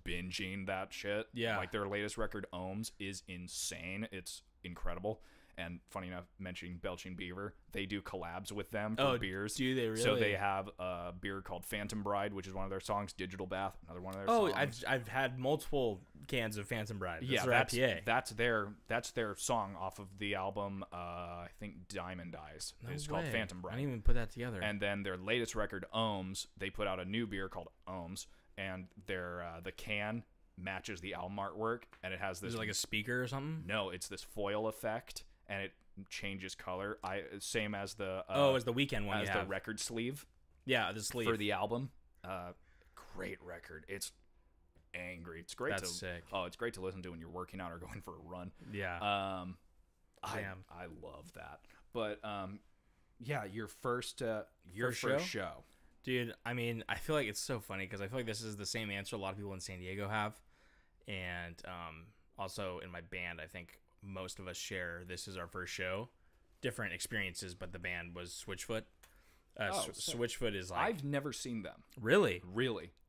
binging that shit. Yeah. Like, their latest record, Ohms, is insane. It's incredible. And funny enough, mentioning Belching Beaver, they do collabs with them for beers. Do they really? So they have a beer called Phantom Bride, which is one of their songs. Digital Bath, another one of their songs. I've had multiple cans of Phantom Bride. That's their song off of the album. I think Diamond Eyes. It's called Phantom Bride. I didn't even put that together. And then their latest record, Ohms, they put out a new beer called Ohms, and their the can matches the album artwork, and it has this. Is it like a speaker or something? No, it's this foil effect. And it changes color. Same as the as the Weekend one, as the record sleeve. Yeah, the sleeve for the album. Great record. It's angry. It's great. That's sick. Oh, it's great to listen to when you're working out or going for a run. Yeah. I love that. But yeah, your first show, dude. I mean, I feel like it's so funny because I feel like this is the same answer a lot of people in San Diego have, and also in my band, I think most of us share. This is our first show, different experiences, but the band was Switchfoot. Switchfoot is like, I've never seen them. Really,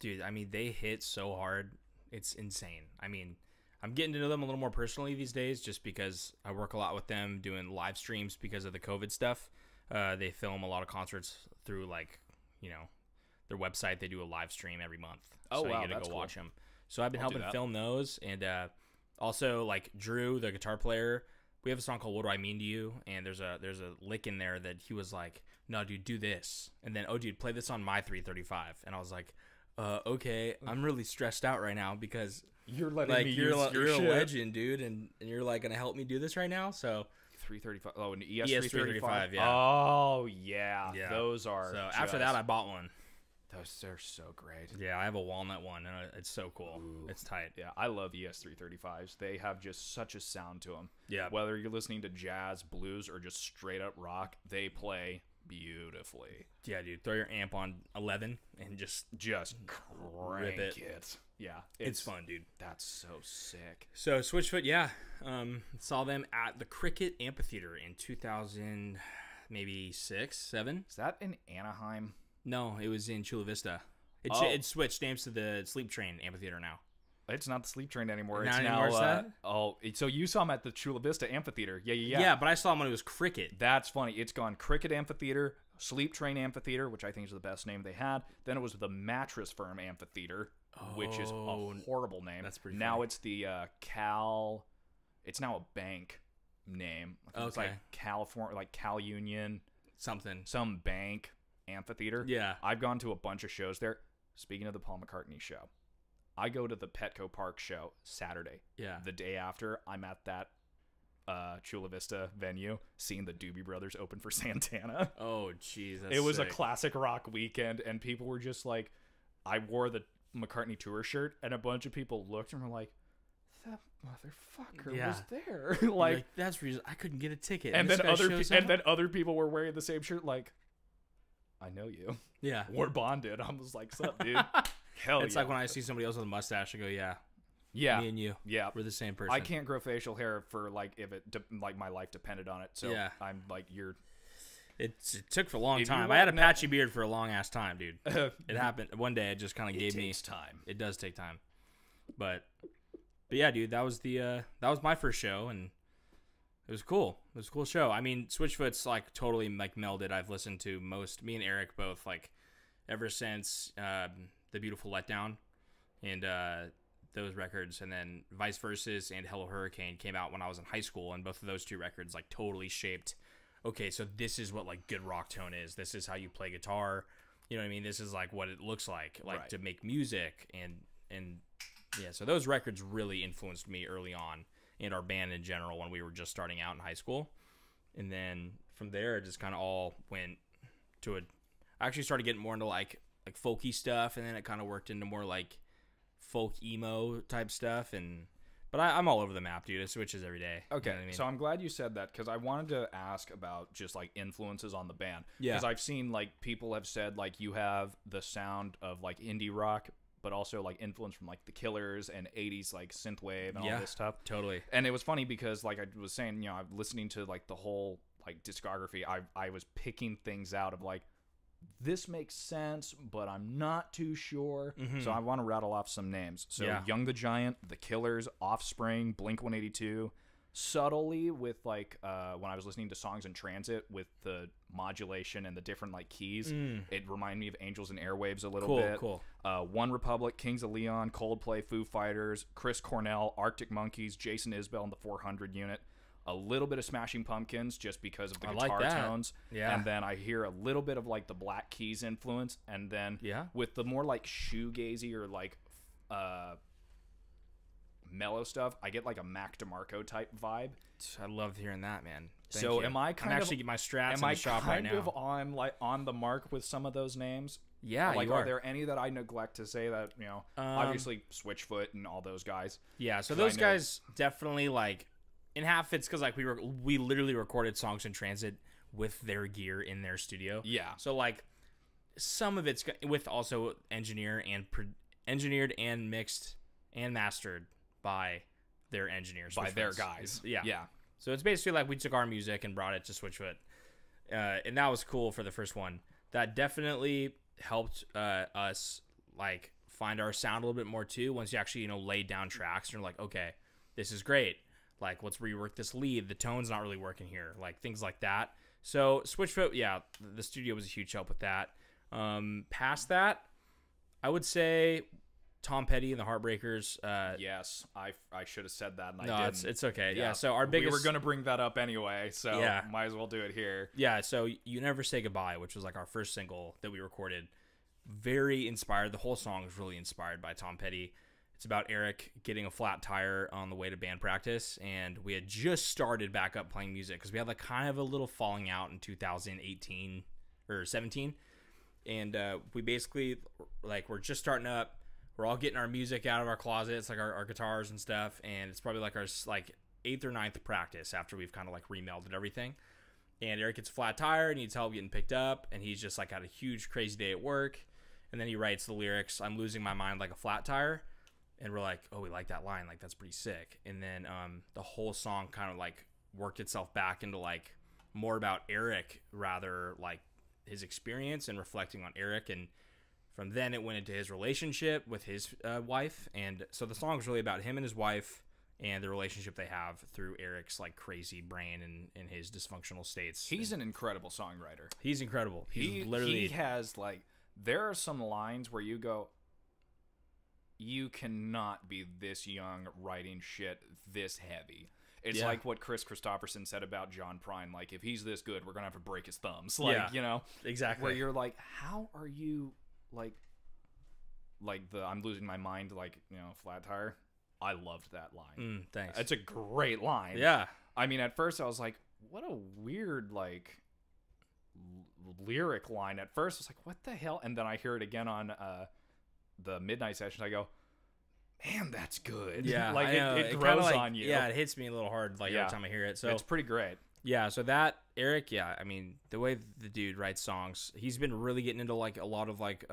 dude. I mean, they hit so hard, it's insane. I mean, I'm getting to know them a little more personally these days, just because I work a lot with them doing live streams because of the COVID stuff. They film a lot of concerts through like, their website. They do a live stream every month. Oh, so wow, you get to go cool. watch them. So I've been helping film those, and also, like, Drew, the guitar player, we have a song called What Do I Mean to You? And there's a lick in there that he was like, "No, dude, do this." And then, "Oh, dude, play this on my 335." And I was like, okay, I'm really stressed out right now because You're letting Like me you're use your a shit. legend, dude, and you're like gonna help me do this right now. So 335. Oh, an ES 335. Yeah. Oh yeah. Yeah. Those are. So after that, I bought one. those are so great. Yeah, I have a walnut one, and it's so cool. Ooh. It's tight. Yeah, I love ES 335s. They have just such a sound to them. Yeah. Whether you're listening to jazz, blues, or just straight up rock, they play beautifully. Yeah, dude. Throw your amp on 11 and just Crank it. it. Yeah, it's fun, dude. That's so sick. So Switchfoot, yeah, saw them at the Cricket Amphitheater in 2000, maybe 6, 7. Is that in Anaheim? No, it was in Chula Vista. It switched names to the Sleep Train Amphitheater now. It's not the Sleep Train anymore. Not It's anymore, is now. that? So you saw him at the Chula Vista Amphitheater. Yeah. Yeah, but I saw him when it was Cricket. That's funny. It's gone Cricket Amphitheater, Sleep Train Amphitheater, which I think is the best name they had. Then it was the Mattress Firm Amphitheater, which is a horrible name. That's pretty Now funny. it's the Cal. It's now a bank name. I think It's like California, like Cal Union, Something. some bank amphitheater. Yeah. I've gone to a bunch of shows there. Speaking of the Paul McCartney show, I go to the Petco Park show Saturday. Yeah. The day after, I'm at that Chula Vista venue seeing the Doobie Brothers open for Santana. Oh, jeez. It was a classic rock weekend, and people were just like, I wore the McCartney tour shirt, and a bunch of people looked and were like, that motherfucker was there. like that's reason I couldn't get a ticket. and then other people were wearing the same shirt. Like, I know you. Yeah. We're bonded. I was like, sup, dude? Hell It's yeah. like when I see somebody else with a mustache, I go, yeah, Yeah. me and you, Yeah. we're the same person. I can't grow facial hair for like if it like my life depended on it. So Yeah. I'm like you're. It took for a long If you time. I had a want patchy beard for a long ass time, dude. It happened one day. It just kind of gave me time. It does take time, but yeah, dude, that was my first show, and it was cool. It was a cool show. I mean, Switchfoot's like totally like melded. I've listened to me and Eric both like ever since The Beautiful Letdown and those records, and then Vice Versus and Hello Hurricane came out when I was in high school, and both of those two records like totally shaped. Okay, so this is what like good rock tone is. This is how you play guitar. You know what I mean? This is like what it looks like Right. to make music, and yeah. So those records really influenced me early on, and our band in general when we were just starting out in high school. And then from there, it just kind of all went to I actually started getting more into like folky stuff, and then it kind of worked into more like folk emo type stuff. But I'm all over the map, dude. It switches every day. Okay, You know what I mean? so I'm glad you said that because I wanted to ask about just like influences on the band. Yeah. Because I've seen like people have said like you have the sound of like indie rock, but also like influence from like the Killers and 80s like synthwave and all this stuff. Totally. And it was funny because like I was saying, I'm listening to like the whole like discography. I was picking things out of like, this makes sense, but I'm not too sure. Mhm. So I want to rattle off some names. So Yeah. Young the Giant, The Killers, Offspring, Blink-182. Subtly with like when I was listening to songs in transit with the modulation and the different like keys, it reminded me of Angels and Airwaves a little bit. Cool. One Republic, Kings of Leon, Coldplay, Foo Fighters, Chris Cornell, Arctic Monkeys, Jason Isbell and the 400 Unit. A little bit of Smashing Pumpkins just because of the I like guitar that. tones. Yeah. And then I hear a little bit of like the Black Keys influence. And then Yeah. with the more like shoegazy or like mellow stuff, I get like a Mac DeMarco type vibe. I love hearing that, man. Thank So you. am I I'm kind of actually getting my strats am in I the shop right kind of now. on the mark with some of those names? Yeah, Like you are are. there any that I neglect to say that, obviously Switchfoot and all those guys. Yeah, so 'Cause I those know- guys definitely like, in half it's because like we literally recorded songs in transit with their gear in their studio. Yeah. So like some of it's with also engineered and mixed and mastered by their engineers, By their Switchfoot's. guys. Yeah. Yeah. So it's basically like we took our music and brought it to Switchfoot, and that was cool for the first one. That definitely helped us like find our sound a little bit more too. Once you actually lay down tracks and you're like, okay, this is great. Like, let's rework this lead. The tone's not really working here. Like things like that. So Switchfoot, yeah, the studio was a huge help with that. Past that, I would say Tom Petty and the Heartbreakers. Yes, I should have said that, and No, I didn't. it's okay. Yeah. So our biggest. We were gonna bring that up anyway, so Yeah. might as well do it here. Yeah, so You Never Say Goodbye, which was like our first single that we recorded, very inspired. The whole song is really inspired by Tom Petty. It's about Eric getting a flat tire on the way to band practice, and we had just started back up playing music because we had like kind of a little falling out in 2018 or 17, and we basically like we're just starting up. We're all getting our music out of our closets, like our guitars and stuff, and it's probably like our like 8th or 9th practice after we've kind of like remelded everything. And Eric gets a flat tire, and needs help getting picked up, and he's just like had a huge crazy day at work. And then he writes the lyrics, "I'm losing my mind like a flat tire," and we're like, "Oh, we like that line, like that's pretty sick." And then the whole song kind of like worked itself back into like more about Eric, rather like his experience and reflecting on Eric. And from then it went into his relationship with his wife, and so the song is really about him and his wife and the relationship they have through Eric's like crazy brain and his dysfunctional states. He's an incredible songwriter. He's incredible. He literally has like, there are some lines where you go, you cannot be this young writing shit this heavy. It's like what Chris Christopherson said about John Prine. Like, if he's this good, we're gonna have to break his thumbs. Like, you know, exactly. Where you're like, how are you like the I'm losing my mind, like, you know, flat tire. I loved that line. Thanks. It's a great line. Yeah. I mean, at first I was like, what a weird, like, lyric line. At first I was like, what the hell? And then I hear it again on the midnight session. I go, man, that's good. Yeah. Like, it grows like, on you. Yeah, it hits me a little hard, like, every time I hear it. So it's pretty great. Yeah, so that, Eric, I mean, the way the dude writes songs, he's been really getting into, like, a lot of, like,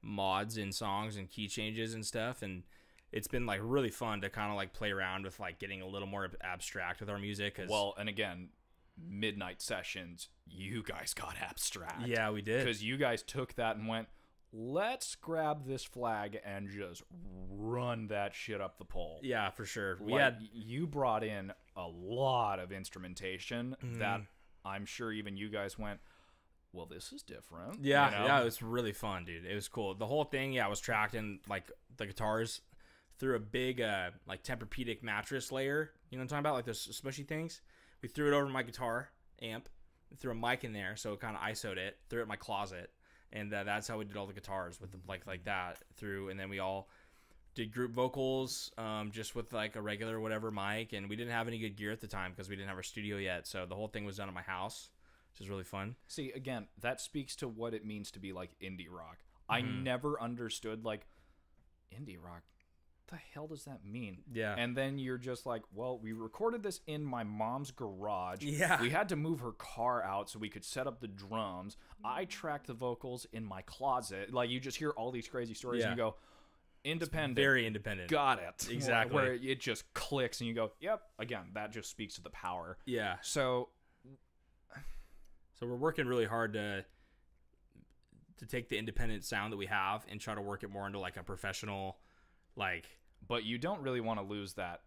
mods in songs and key changes and stuff, and it's been like really fun to kind of like play around with like getting a little more abstract with our music. Well, and again, midnight sessions, you guys got abstract. Yeah, we did. Because you guys took that and went, let's grab this flag and just run that shit up the pole. Yeah, for sure. You brought in a lot of instrumentation that I'm sure even you guys went, well, this is different. Yeah, you know? Yeah, it was really fun, dude. It was cool. The whole thing, was tracked in like the guitars through a big like Tempur-Pedic mattress layer. You know what I'm talking about? Like those smushy things. We threw it over my guitar amp, threw a mic in there, so it kind of ISO'd it, threw it in my closet, and that's how we did all the guitars with the, like that through. And then we all did group vocals just with like a regular whatever mic, and we didn't have any good gear at the time because we didn't have our studio yet, so the whole thing was done at my house, which is really fun. See, again, that speaks to what it means to be like indie rock. I never understood like indie rock. The hell does that mean? Yeah. And then you're just like, well, we recorded this in my mom's garage. Yeah. We had to move her car out so we could set up the drums. I tracked the vocals in my closet. Like, you just hear all these crazy stories and you go, independent. It's very independent. Got it. Exactly. Where it just clicks and you go, yep. Again, that just speaks to the power. Yeah. So we're working really hard to take the independent sound that we have and try to work it more into like a professional, like. But you don't really want to lose that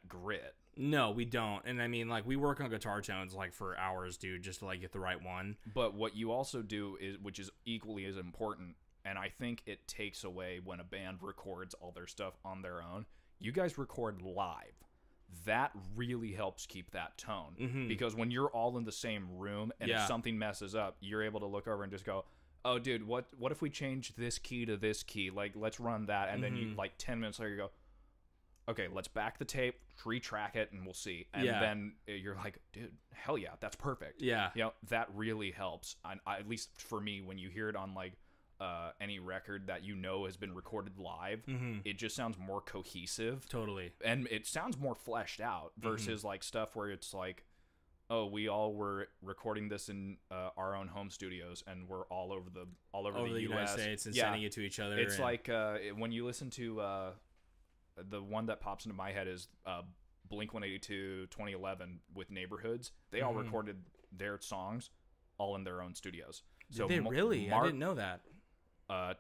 grit. No, we don't. And I mean, like, we work on guitar tones like for hours, dude, just to like get the right one. But what you also do is, which is equally as important, and I think it takes away when a band records all their stuff on their own. You guys record live. That really helps keep that tone. Because when you're all in the same room and if something messes up, you're able to look over and just go, oh, dude, what if we change this key to this key? Like, let's run that. And then you, like, 10 minutes later, you go, okay, let's back the tape, retrack it, and we'll see. And then you're like, dude, hell yeah, that's perfect. Yeah. You know, that really helps. At least for me, when you hear it on, like, any record that you know has been recorded live, it just sounds more cohesive. Totally. And it sounds more fleshed out versus, like, stuff where it's like, oh, we all were recording this in our own home studios, and we're all over the U.S. United States and sending it to each other. It's like when you listen to the one that pops into my head is Blink-182 2011 with Neighborhoods. They all recorded their songs all in their own studios. Did they really? I didn't know that.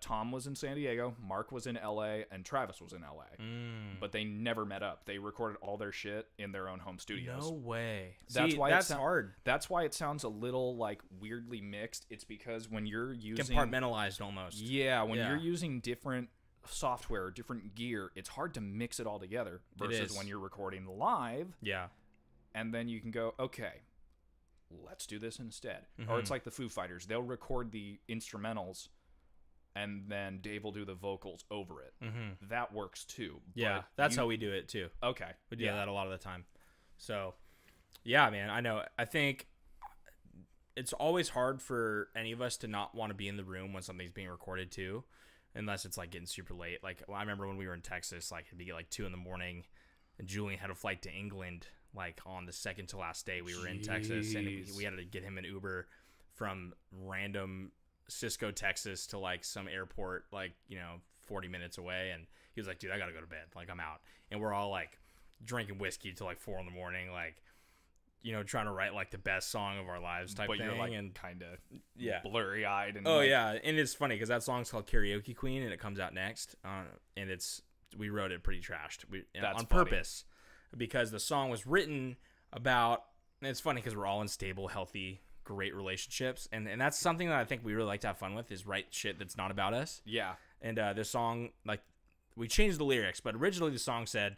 Tom was in San Diego, Mark was in LA, and Travis was in LA. But they never met up. They recorded all their shit in their own home studios. No way. That's why that's hard. That's why it sounds a little like weirdly mixed. It's because when you're using compartmentalized almost. Yeah, when you're using different software, different gear, it's hard to mix it all together versus when you're recording live. Yeah. And then you can go, okay, let's do this instead. Or it's like the Foo Fighters. They'll record the instrumentals and then Dave will do the vocals over it. That works too. Yeah, that's how we do it too. Okay. We do that a lot of the time. So, yeah, man, I know. I think it's always hard for any of us to not want to be in the room when something's being recorded too, unless it's like getting super late. Like, I remember when we were in Texas, like it'd be like 2 a.m, and Julian had a flight to England like on the second to last day we were in Texas, and we had to get him an Uber from random Cisco, Texas to like some airport like 40 minutes away, and he was like, dude, I gotta go to bed, like I'm out. And we're all like drinking whiskey till like 4 a.m, like trying to write like the best song of our lives type thing. But you're like and kind of blurry-eyed. And and it's funny because that song's called Karaoke Queen, and it comes out next, and we wrote it pretty trashed on purpose, because the song was written about, and it's funny because we're all in stable, healthy, great relationships, and that's something that I think we really like to have fun with, is write shit that's not about us. Yeah. And this song, like, we changed the lyrics, but originally the song said,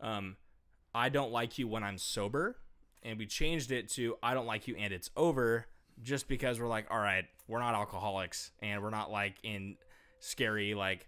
I don't like you when I'm sober, and we changed it to I don't like you and it's over, just because we're like, all right, we're not alcoholics, and we're not like in scary like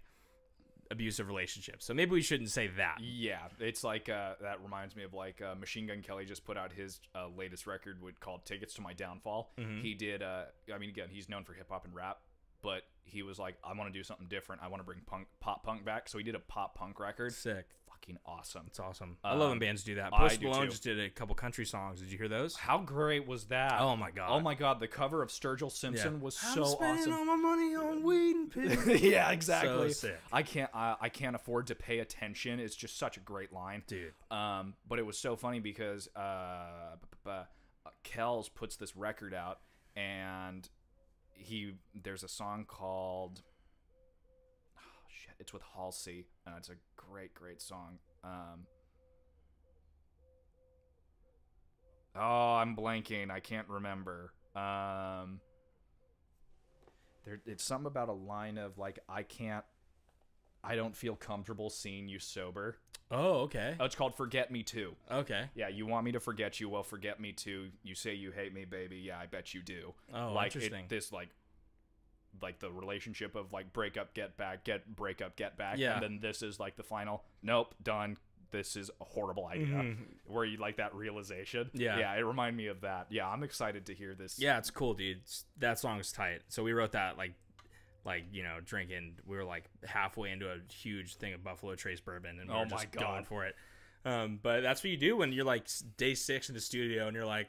abusive relationships, so maybe we shouldn't say that. Yeah, it's like that reminds me of like Machine Gun Kelly just put out his latest record called Tickets to My Downfall. He did I mean, again, he's known for hip hop and rap, but he was like, I want to do something different, I want to bring pop punk back, so he did a pop punk record. Sick. Fucking awesome. It's awesome. I love when bands do that. I Post do Malone too. just did a couple country songs. Did you hear those? How great was that? Oh my god. The cover of Sturgill Simpson was so awesome. I'm spending all my money on weed and pills. Yeah, exactly. So sick. I can't afford to pay attention. It's just such a great line, dude. But it was so funny because Kells puts this record out, and there's a song called it's with Halsey, and it's a great song. I'm blanking. I can't remember. It's something about a line of like, I don't feel comfortable seeing you sober. Oh, okay. Oh, it's called Forget Me Too. Okay. Yeah, you want me to forget you? Well, forget me too. You say you hate me, baby. Yeah, I bet you do. Oh, like interesting. This like the relationship of like break up, get back, break up, get back. Yeah. And then this is like the final, nope, done. This is a horrible idea. Where you like that realization. Yeah. Yeah, it reminded me of that. Yeah, I'm excited to hear this. Yeah, it's cool, dude. That song's tight. So we wrote that like drinking. We were like halfway into a huge thing of Buffalo Trace bourbon, and we were just going for it. But that's what you do when you're like day 6 in the studio, and you're like,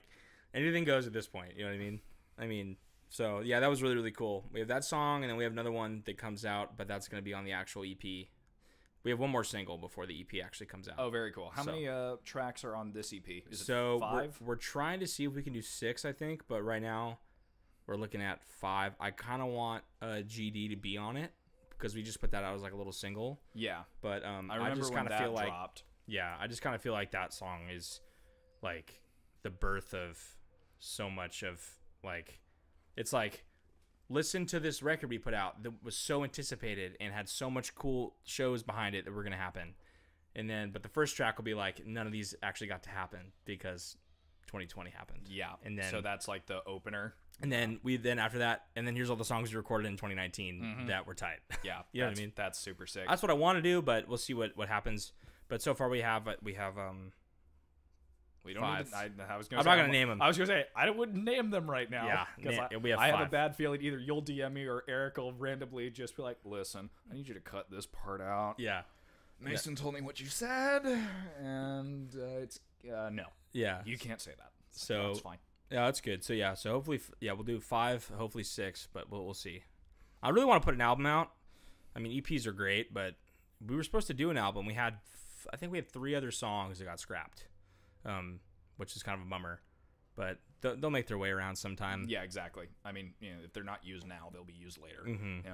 anything goes at this point. You know what I mean? So, yeah, that was really, really cool. We have that song, and then we have another one that comes out, but that's going to be on the actual EP. We have one more single before the EP actually comes out. Oh, very cool. How many tracks are on this EP? Is it 5? We're trying to see if we can do 6, I think, but right now we're looking at 5. I kind of want GD to be on it, because we just put that out as like a little single. Yeah. But I remember just when kind of that feel like dropped. Yeah, I just kind of feel like that song is like the birth of so much of like, it's like, listen to this record we put out that was so anticipated and had so much cool shows behind it that were going to happen. And then, but the first track will be like, none of these actually got to happen because 2020 happened. Yeah. And then, so that's like the opener. And then after that, and then here's all the songs we recorded in 2019 that were tight. Yeah. You know what I mean? That's super sick. That's what I want to do, but we'll see what happens. But so far we have we don't 5. I'm not gonna name them. I was gonna say I wouldn't name them right now. Yeah, because we have I 5. have a bad feeling either you'll DM me or Eric will randomly just be like, "Listen, I need you to cut this part out." Yeah, Mason told me what you said, and it's no. Yeah, you can't say that. So that's fine. Yeah, that's good. So yeah, so hopefully, we'll do 5, hopefully 6, but we'll see. I really want to put an album out. I mean, EPs are great, but we were supposed to do an album. I think we had 3 other songs that got scrapped, which is kind of a bummer. But they'll make their way around sometime. Yeah, exactly. I mean, if they're not used now, they'll be used later.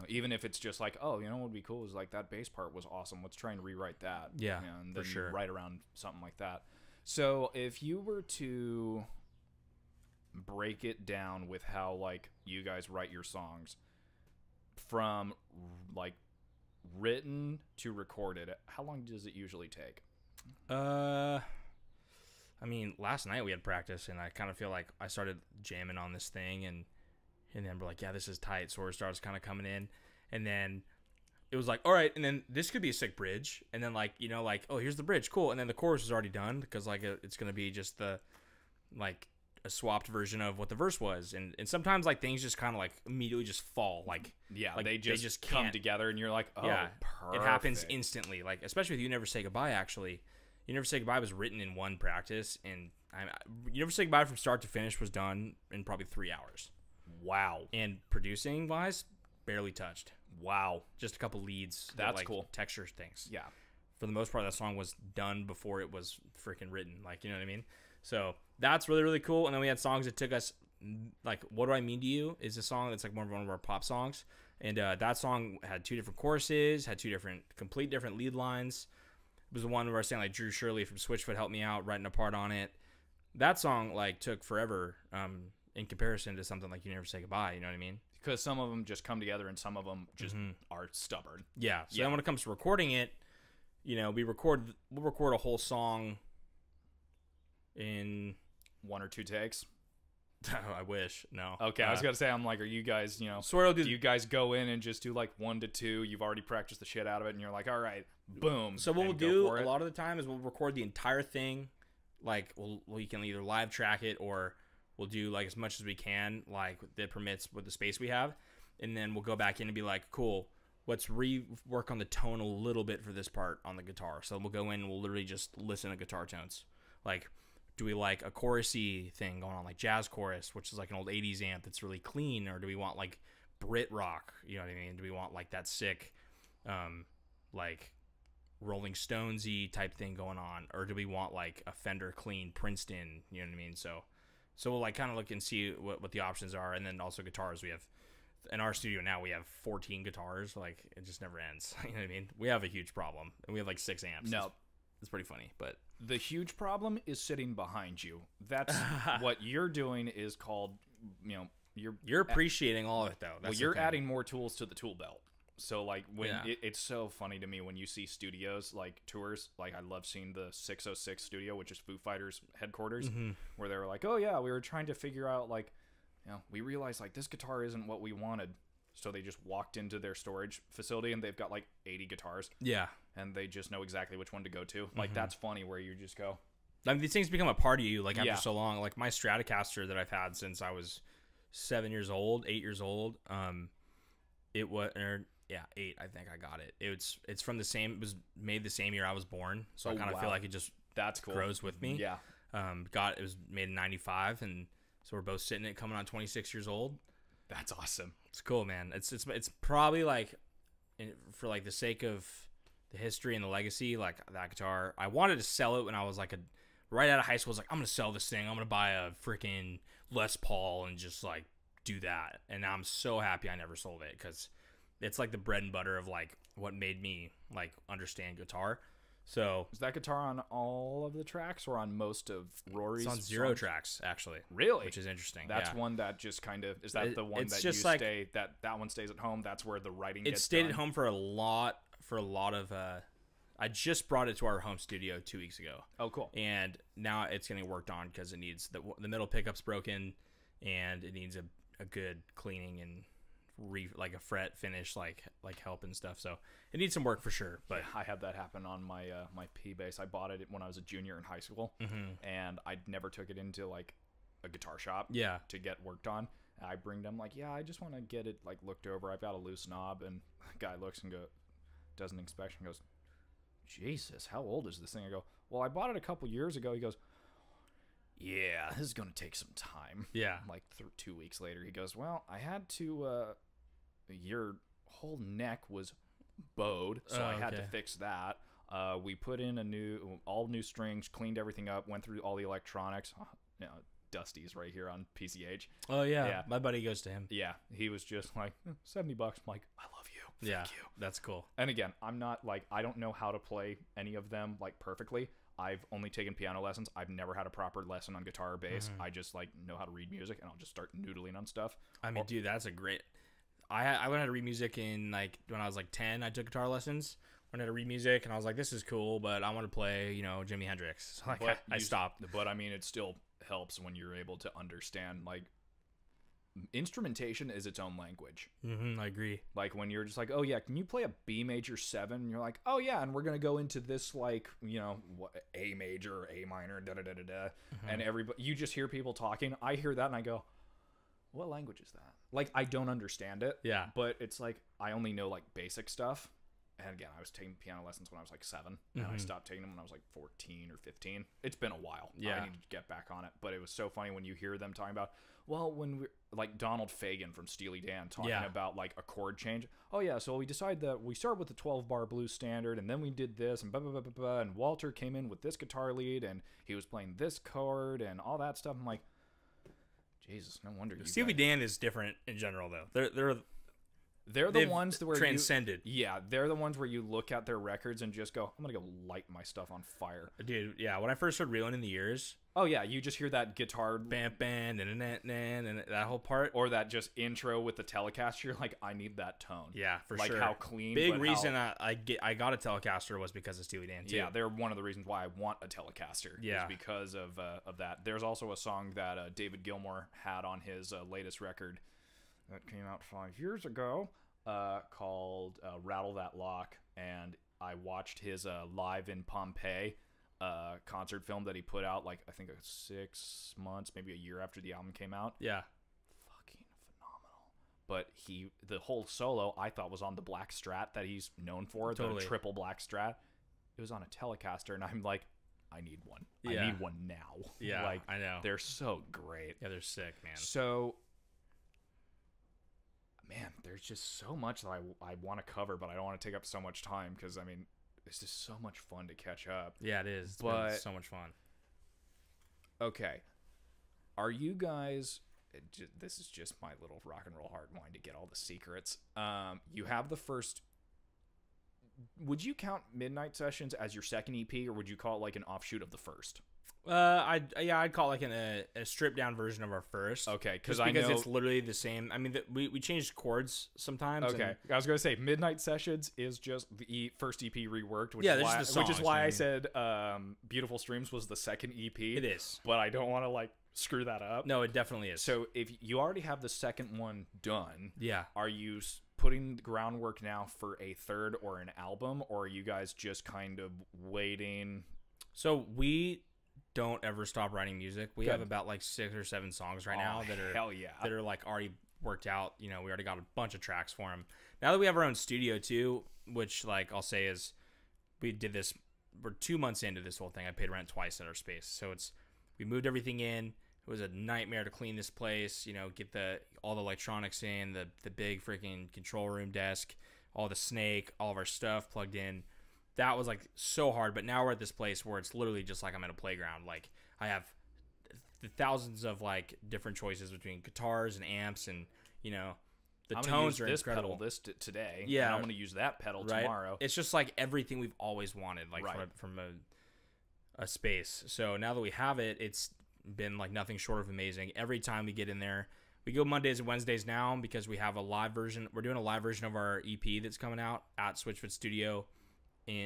Even if it's just like, oh, what would be cool is like that bass part was awesome. Let's try and rewrite that. Yeah, and for then sure. Write around something like that. So if you were to break it down with how like you guys write your songs from like written to recorded, how long does it usually take? I mean, last night we had practice, and I kind of feel like I started jamming on this thing, and then we're like, yeah, this is tight. So it starts kind of coming in, And then it was like, all right, and then this could be a sick bridge. And then like, you know, like, oh, here's the bridge. Cool. And then the chorus is already done because like it's going to be just the like a swapped version of what the verse was. And sometimes like things just kind of like immediately just fall. Like, Yeah, like, they just can't. come together, and you're like, oh, Yeah, perfect. it happens instantly. Like, especially with You Never Say Goodbye, actually. You Never Say Goodbye was written in one practice, and You Never Say Goodbye from start to finish was done in probably 3 hours. Wow. And producing wise, barely touched. Wow. Just a couple leads. That's like, cool. Texture things. Yeah. For the most part, that song was done before it was freaking written. Like, you know what I mean? So that's really, really cool. And then we had songs that took us, like, What Do I Mean to You is a song that's like one of our pop songs. And that song had 2 different choruses, had 2 complete different lead lines. It was the one where I was saying, like, Drew Shirley from Switchfoot helped me out writing a part on it. That song, like, took forever in comparison to something like You Never Say Goodbye. You know what I mean? Because some of them just come together, and some of them just are stubborn. Yeah. So then when it comes to recording it, you know, we'll record a whole song in 1 or 2 takes. I wish. No. Okay, I was gonna say, I'm like, are you guys, you know, Swear do you guys go in and just do like 1 to 2? You've already practiced the shit out of it, and you're like, all right, boom. So what we'll and go do for a it. lot of the time is we'll record the entire thing. Like we can either live track it, or we'll do like as much as we can, like that permits with the space we have, and then we'll go back in and be like, cool, let's rework on the tone a little bit for this part on the guitar. So we'll go in and we'll literally just listen to guitar tones. Like, do we like a chorusy thing going on, like jazz chorus, which is like an old 80s amp that's really clean? Or do we want like Brit rock? You know what I mean? Do we want like that sick, like Rolling Stonesy type thing going on? Or do we want like a Fender clean Princeton? You know what I mean? So we'll like kind of look and see what the options are. And then also guitars. We have, in our studio now, we have 14 guitars. Like, it just never ends. You know what I mean? We have a huge problem. And we have like 6 amps. No. It's pretty funny, but The huge problem is sitting behind you. That's what you're doing is called, you know, you're appreciating all of it, though. well, That's you're adding more tools to the tool belt. So, like, when Yeah. it's so funny to me when you see studios, like, tours. Like, I love seeing the 606 studio, which is Foo Fighters headquarters, where they were like, oh, yeah, we were trying to figure out, like, you know, we realized, like, this guitar isn't what we wanted. So they just walked into their storage facility, and they've got, like, 80 guitars. Yeah. And they just know exactly which one to go to. Like, that's funny where you just go. I mean, these things become a part of you, like, after Yeah. so long. Like, my Stratocaster that I've had since I was 7 years old, 8 years old, it was, 8, I think I got it. It's from the same, it was made the same year I was born. So I kind of feel like it just That's cool. grows with me. Yeah. It was made in 95, and so we're both sitting it coming on 26 years old. That's awesome. It's cool, man. It's probably like, for like the sake of the history and the legacy, like that guitar, I wanted to sell it when I was like right out of high school. I was like, I'm gonna sell this thing. I'm gonna buy a freaking Les Paul and just like do that. And I'm so happy I never sold it, because it's like the bread and butter of like what made me like understand guitar. So Is that guitar on all of the tracks or on most of Rory's? it's on 0 songs? tracks actually, Really? which is interesting. That's yeah. one that just kind of is that the one It's that just you like- stay that one stays at home. That's where the writing It gets stayed done. at home for a lot of I just brought it to our home studio 2 weeks ago. Oh, cool. And now it's getting worked on because it needs the middle pickup's broken, and it needs a good cleaning and like a fret finish, like help and stuff. So it needs some work for sure. But I had that happen on my my P bass. I bought it when I was a junior in high school, and I never took it into like a guitar shop yeah, to get worked on. I bring them like, yeah, I just want to get it like looked over. I've got a loose knob, and the guy looks and does an inspection, goes, Jesus, how old is this thing? I go, well, I bought it a couple years ago. He goes, yeah, this is going to take some time. yeah, Like 2 weeks later, he goes, well, I had to, your whole neck was bowed, so I had to okay. fix that. We put in all new strings, cleaned everything up, went through all the electronics. You know, Dusty's right here on PCH. oh yeah. Yeah. My buddy goes to him. Yeah, he was just like, $70. I'm like, I love you. Yeah, Thank you. that's cool. And again, I'm not like, I don't know how to play any of them like perfectly. I've only taken piano lessons. I've never had a proper lesson on guitar or bass. I just like know how to read music, and I'll just start noodling on stuff. I mean, dude, that's a great. I learned how to read music in like when I was like 10. I took guitar lessons. Learned how to read music, and I was like, this is cool, but I want to play, you know, Jimi Hendrix. So like But I you- stopped. But I mean, it still helps when you're able to understand like instrumentation is its own language. I agree. Like when you're just like, oh yeah, can you play a B major 7? And you're like, oh yeah, and we're gonna go into this like, you know, A major or A minor, da da da da da, and everybody, you just hear people talking. I hear that and I go, what language is that? Like I don't understand it. Yeah. But it's like I only know like basic stuff. And again, I was taking piano lessons when I was like 7, and I stopped taking them when I was like 14 or 15. It's been a while. Yeah. I need to get back on it. But it was so funny when you hear them talking about, well, when we like Donald Fagen from Steely Dan talking about like a chord change. Oh yeah, so we decided that we start with the 12-bar blues standard, and then we did this, and blah, blah, blah, blah, blah, and Walter came in with this guitar lead, and he was playing this chord, and all that stuff. I'm like, Jesus, no wonder you Steely Dan is different in general, though. They're the ones that were transcended. They're the ones where you look at their records and just go, I'm gonna go light my stuff on fire, dude. Yeah, when I first started reeling in the ears, oh yeah, you just hear that guitar bam, bam, and that whole part, or that just intro with the Telecaster. You're like, I need that tone. Yeah, for like sure. Like how clean. Big reason I got a Telecaster was because of Steely Dan too. Yeah, they're one of the reasons why I want a Telecaster. Yeah, is because of that. There's also a song that David Gilmour had on his latest record that came out 5 years ago. Called Rattle That Lock, and I watched his Live in Pompeii concert film that he put out like I think 6 months, maybe a year after the album came out. Yeah, fucking phenomenal. But the whole solo I thought was on the black Strat that he's known for, the triple black Strat. It was on a Telecaster, and I'm like, I need one. Yeah. I need one now. Yeah, like I know, they're so great. Yeah, they're sick, man. So. Man, there's just so much that I want to cover, but I don't want to take up so much time because, I mean, it's just so much fun to catch up. Yeah, it is. It's so much fun. Okay. Are you guys... This is just my little rock and roll hard mind to get all the secrets. You have the first... Would you count Midnight Sessions as your second EP, or would you call it like an offshoot of the first? I'd call it like a stripped down version of our first. Okay, because it's literally the same. I mean, we changed chords sometimes. Okay, I was gonna say Midnight Sessions is just the first EP reworked, which is why I said Beautiful Streams was the second EP. It is, but I don't want to like screw that up. No, it definitely is. So if you already have the second one done, yeah, are you putting the groundwork now for a third or an album, or are you guys just kind of waiting? So we don't ever stop writing music. We have about like 6 or 7 songs right now that are like already worked out. You know, we already got a bunch of tracks for them. Now that we have our own studio too, which like I'll say is we did this. We're 2 months into this whole thing. I paid rent twice at our space, so we moved everything in. It was a nightmare to clean this place. You know, get all the electronics in, the big freaking control room desk, all the snake, all of our stuff plugged in. That was like so hard, but now we're at this place where it's literally just like I'm in a playground. Like I have the thousands of like different choices between guitars and amps, and you know the tones are incredible. Pedal today, yeah, and I'm going to use that pedal tomorrow. It's just like everything we've always wanted, like from a space. So now that we have it, it's been like nothing short of amazing. Every time we get in there, we go Mondays and Wednesdays now because we have a live version. We're doing a live version of our EP that's coming out at Switchfoot Studio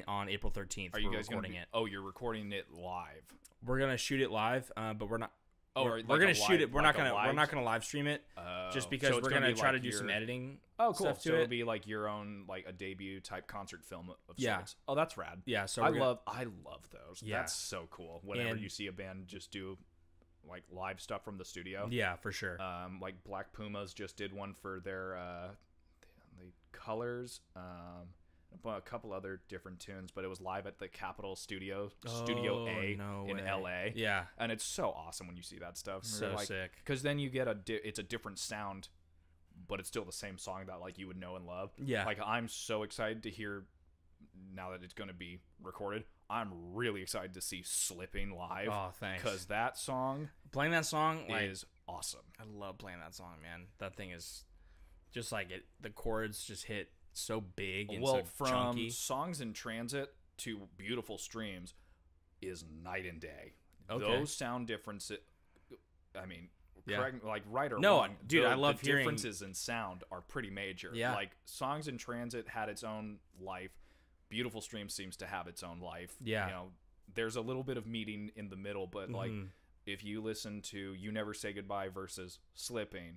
on April 13th. Are you guys recording it? Oh, you're recording it live. We're gonna shoot it live, but we're not. Oh, we're gonna shoot it. We're not gonna live stream it, just because we're gonna try to do some editing. Oh, cool. So it'll be like your own, like a debut type concert film of sorts. Oh, that's rad. Yeah. So I love those. Yeah. That's so cool. Whenever you see a band just do like live stuff from the studio. Yeah, for sure. Like Black Pumas just did one for their the Colors. A couple other different tunes, but it was live at the Capitol Studio A in LA. Yeah, and it's so awesome when you see that stuff. So like, sick, because then you get it's a different sound, but it's still the same song that like you would know and love. Yeah, like I'm so excited to hear now that it's going to be recorded. I'm really excited to see Slipping live. Oh, thanks. Because playing that song is awesome. I love playing that song, man. That thing is just like it. The chords just hit so big and so chunky. From Songs in Transit to Beautiful Streams is night and day. Okay. Those sound differences, I mean, correct, like right or wrong. Dude, I love hearing differences in sound are pretty major. Yeah. Like Songs in Transit had its own life. Beautiful Streams seems to have its own life. Yeah. You know, there's a little bit of meeting in the middle, but like if you listen to You Never Say Goodbye versus Slipping,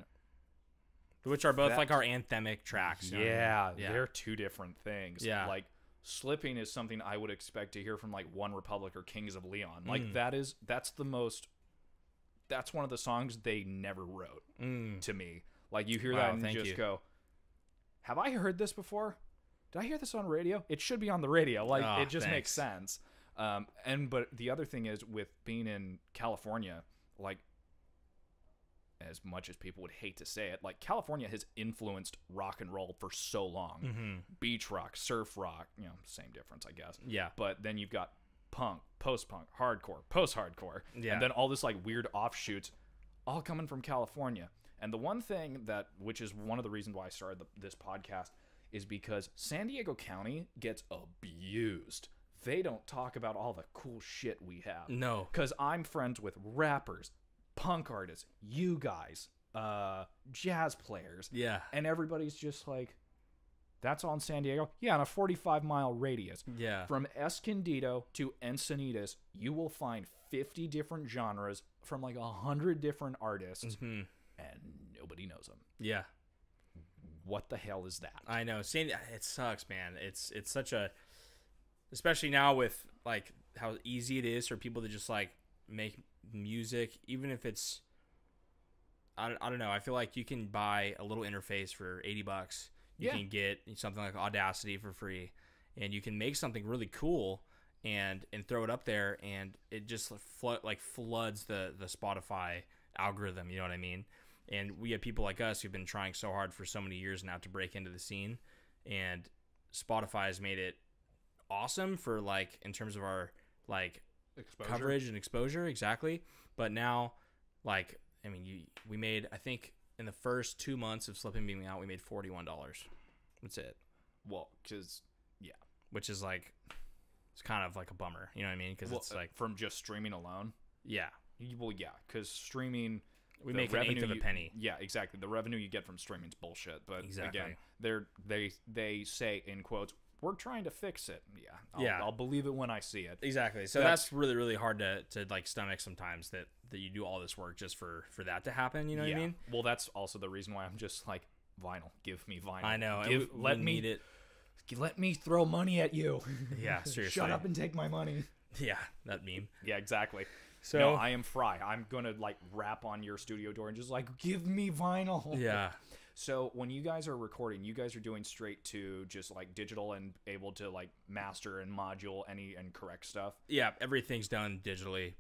which are both like our anthemic tracks. Yeah, they're two different things. Yeah. Like Slipping is something I would expect to hear from like One Republic or Kings of Leon. Like that's one of the songs they never wrote to me. Like you hear that and just go, have I heard this before? Did I hear this on radio? It should be on the radio. Like it just makes sense. But the other thing is with being in California, like as much as people would hate to say it, like California has influenced rock and roll for so long. Beach rock, surf rock, same difference, I guess. Yeah. But then you've got punk, post-punk, hardcore, post-hardcore, and then all this like weird offshoots, all coming from California. And the one thing which is one of the reasons why I started this podcast, is because San Diego County gets abused. They don't talk about all the cool shit we have. No. Because I'm friends with rappers, punk artists, you guys, jazz players. Yeah. And everybody's just like, that's all in San Diego? Yeah, on a 45-mile radius. Yeah. From Escondido to Encinitas, you will find 50 different genres from like 100 different artists, and nobody knows them. Yeah. What the hell is that? I know. It sucks, man. It's such a, especially now with like how easy it is for people to just like make music, even if it's, I don't know. I feel like you can buy a little interface for $80. You can get something like Audacity for free, and you can make something really cool and throw it up there, and it just floods the Spotify algorithm. You know what I mean? And we have people like us who've been trying so hard for so many years now to break into the scene, and Spotify has made it awesome for like in terms of our like coverage and exposure, exactly. But now, like, I mean, we made, I think in the first 2 months of Slipping being out, we made $41. That's it. Well, which is like, it's kind of like a bummer, you know what I mean? Because it's like from just streaming alone. Yeah. Well, yeah, because streaming. We make an eighth of a penny. Yeah, exactly. The revenue you get from streaming is bullshit. But again, they say in quotes, "We're trying to fix it." Yeah, I'll believe it when I see it. Exactly. So that's really, really hard to like stomach sometimes that you do all this work just for that to happen. You know what I mean? Well, that's also the reason why I'm just like, vinyl. Give me vinyl. I know. Let me throw money at you. Yeah, seriously. Shut up and take my money. Yeah, that meme. Yeah, exactly. So no, I am Fry. I'm gonna like rap on your studio door and just like, give me vinyl. Yeah. So when you guys are recording, you guys are doing straight to just like digital and able to like master and module and correct stuff. Yeah, everything's done digitally.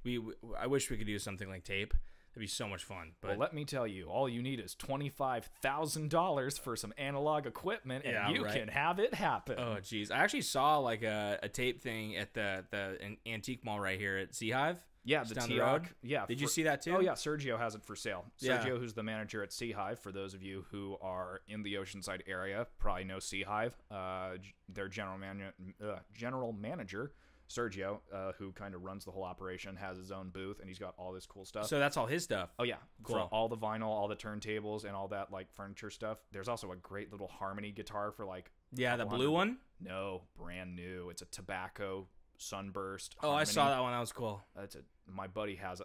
I wish we could do something like tape. It'd be so much fun. But well, let me tell you, all you need is $25,000 for some analog equipment, and you can have it happen. Oh, geez. I actually saw like a tape thing at the antique mall right here at Sea Hive. Yeah, the down T the road. Yeah. Did you see that too? Oh, yeah. Sergio has it for sale. Yeah. Sergio, who's the manager at Sea Hive, for those of you who are in the Oceanside area, probably know Sea Hive. Their general manager, Sergio, who kind of runs the whole operation, has his own booth, and he's got all this cool stuff. So that's all his stuff. Oh, yeah. Cool. For all the vinyl, all the turntables, and all that like furniture stuff. There's also a great little harmony guitar for like... Yeah, the blue one? No, brand new. It's a tobacco sunburst harmony. Harmony. I saw that one. That was cool. My buddy has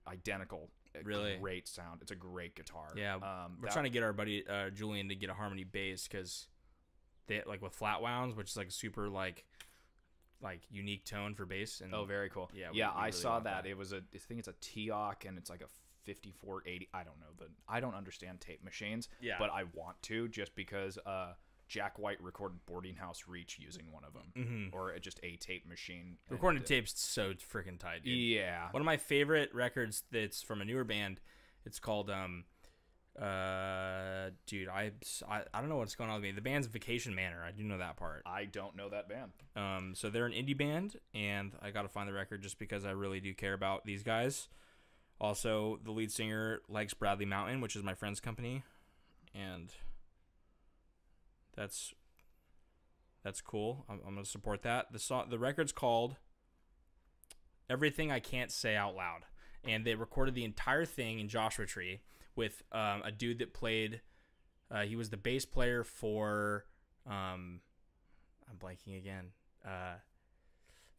identical. Really great sound. It's a great guitar. Yeah, we're trying to get our buddy Julian to get a harmony bass because they like with flat wounds, which is like a super like unique tone for bass. And very cool. Yeah, we really saw that. It was I think it's a T-Ock and it's like a 5480. I don't know. I don't understand tape machines. Yeah, but I want to just because Jack White recorded Boarding House Reach using one of them, or just a tape machine. Recording tapes so freaking tight, dude. Yeah. One of my favorite records that's from a newer band. It's called dude, I don't know what's going on with me. The band's Vacation Manor. I do know that part. I don't know that band. So they're an indie band, and I got to find the record just because I really do care about these guys. Also, the lead singer likes Bradley Mountain, which is my friend's company, and that's cool. I'm gonna support that. The record's called Everything I Can't Say Out Loud, and they recorded the entire thing in Joshua Tree with a dude that played. He was the bass player for. I'm blanking again.